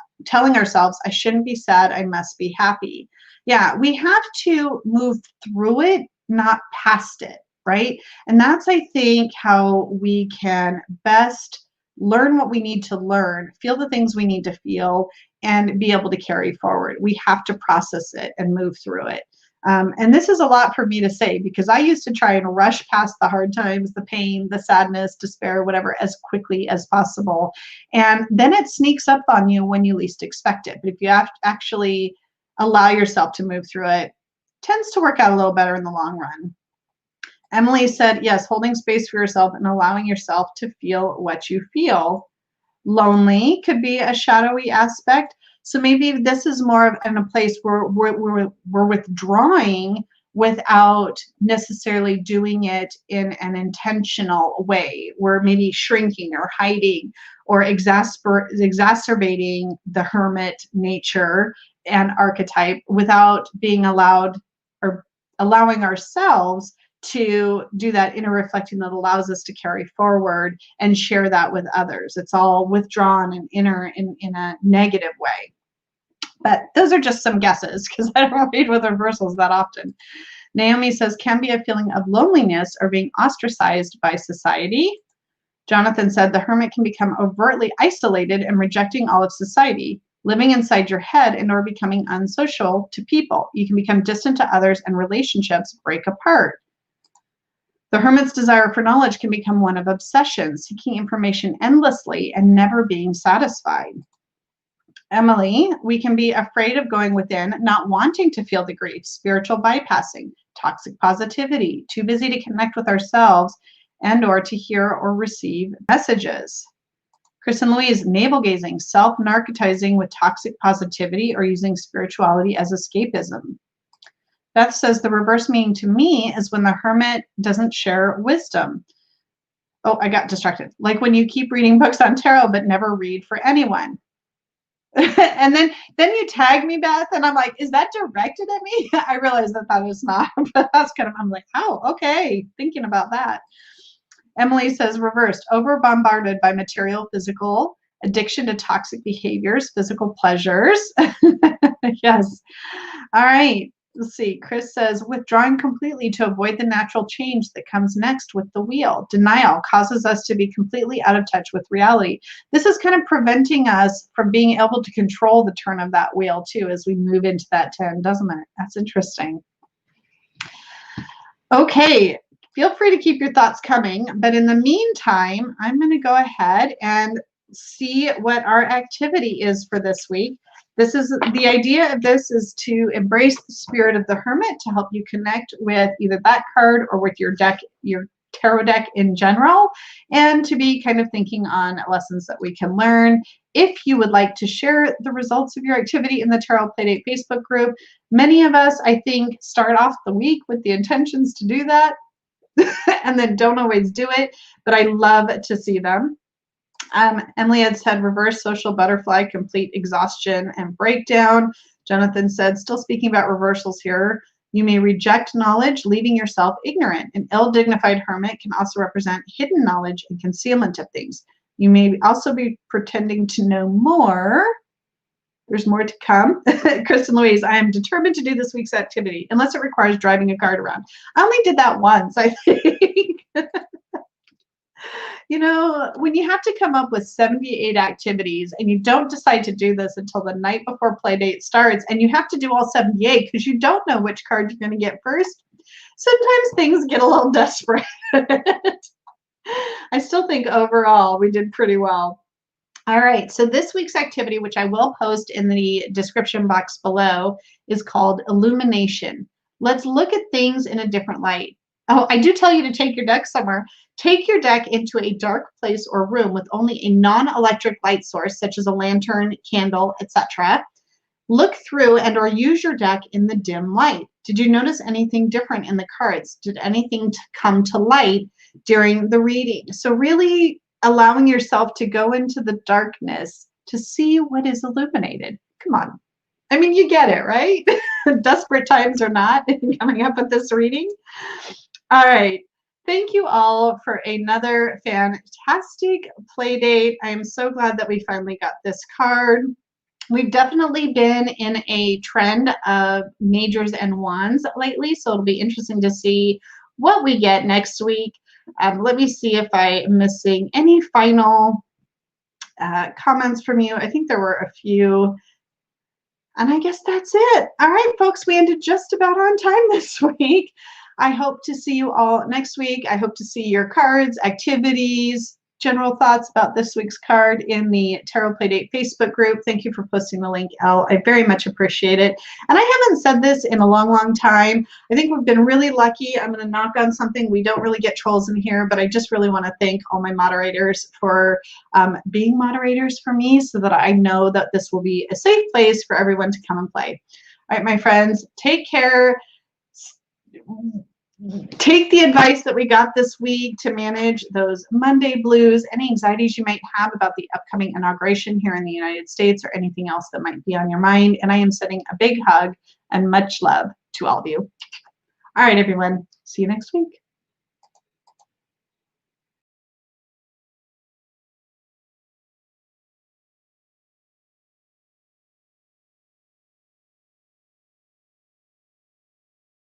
I shouldn't be sad, I must be happy. Yeah, we have to move through it, not past it, right? And that's, I think, how we can best learn what we need to learn, feel the things we need to feel, and be able to carry forward. We have to process it and move through it. And this is a lot for me to say because I used to try and rush past the hard times, the pain, the sadness, despair, whatever, as quickly as possible. And then it sneaks up on you when you least expect it. But if you have to actually allow yourself to move through it, tends to work out a little better in the long run. Emily said, yes, holding space for yourself and allowing yourself to feel what you feel. Lonely could be a shadowy aspect. So maybe this is more of in a place where we're withdrawing without necessarily doing it in an intentional way. We're maybe shrinking or hiding or exacerbating the hermit nature and archetype without being allowed or allowing ourselves to do that inner reflecting that allows us to carry forward and share that with others. It's all withdrawn and inner in a negative way. But those are just some guesses because I don't read with reversals that often. Naomi says, can be a feeling of loneliness or being ostracized by society. Jonathan said, the hermit can become overtly isolated and rejecting all of society, living inside your head and or becoming unsocial to people. You can become distant to others and relationships break apart. The hermit's desire for knowledge can become one of obsession, seeking information endlessly and never being satisfied. Emily, we can be afraid of going within, not wanting to feel the grief, spiritual bypassing, toxic positivity, too busy to connect with ourselves and or to hear or receive messages. Chris and Louise, navel gazing, self-narcotizing with toxic positivity or using spirituality as escapism. Beth says the reverse meaning to me is when the hermit doesn't share wisdom. Oh, I got distracted. Like when you keep reading books on tarot but never read for anyone. And then you tag me, Beth, and I'm like, is that directed at me? I realize that is not, but that's kind of, I'm like, oh, okay, thinking about that. Emily says reversed, over bombarded by material, physical, addiction to toxic behaviors, physical pleasures. Yes. All right. Let's see. Chris says, withdrawing completely to avoid the natural change that comes next with the wheel. Denial causes us to be completely out of touch with reality. This is kind of preventing us from being able to control the turn of that wheel, too, as we move into that 10, doesn't it? That's interesting. Okay. Feel free to keep your thoughts coming. But in the meantime, I'm going to go ahead and see what our activity is for this week. This is the idea of this is to embrace the spirit of the hermit to help you connect with either that card or with your deck, your tarot deck in general, and to be kind of thinking on lessons that we can learn. If you would like to share the results of your activity in the Tarot Playdate Facebook group, many of us, I think, start off the week with the intentions to do that and then don't always do it, but I love to see them. Emily had said reverse social butterfly, complete exhaustion and breakdown. Jonathan said, still speaking about reversals here, you may reject knowledge, leaving yourself ignorant. An ill-dignified hermit can also represent hidden knowledge and concealment of things. You may also be pretending to know more. There's more to come. Kristen Louise, I am determined to do this week's activity, unless it requires driving a cart around. I only did that once, I think. You know, when you have to come up with 78 activities and you don't decide to do this until the night before Playdate starts, and you have to do all 78 because you don't know which card you're going to get first, sometimes things get a little desperate. I still think overall we did pretty well. All right, so this week's activity, which I will post in the description box below, is called Illumination. Let's look at things in a different light. Oh, I do tell you to take your deck somewhere. Take your deck into a dark place or room with only a non-electric light source, such as a lantern, candle, etc. Look through and or use your deck in the dim light. Did you notice anything different in the cards? Did anything come to light during the reading? So really allowing yourself to go into the darkness to see what is illuminated. Come on. I mean, you get it, right? Desperate times or not, coming up with this reading. All right. Thank you all for another fantastic play date. I am so glad that we finally got this card. We've definitely been in a trend of majors and wands lately, so it'll be interesting to see what we get next week. Let me see if I'm missing any final comments from you. I think there were a few. And I guess that's it. All right, folks, we ended just about on time this week. I hope to see you all next week. I hope to see your cards, activities, general thoughts about this week's card in the Tarot Playdate Facebook group. Thank you for posting the link, Elle. I very much appreciate it. And I haven't said this in a long, long time. I think we've been really lucky. I'm going to knock on something. We don't really get trolls in here, but I just really want to thank all my moderators for being moderators for me so that I know that this will be a safe place for everyone to come and play. All right, my friends, take care. Take the advice that we got this week to manage those Monday blues, any anxieties you might have about the upcoming inauguration here in the United States or anything else that might be on your mind. And I am sending a big hug and much love to all of you. All right, everyone. See you next week.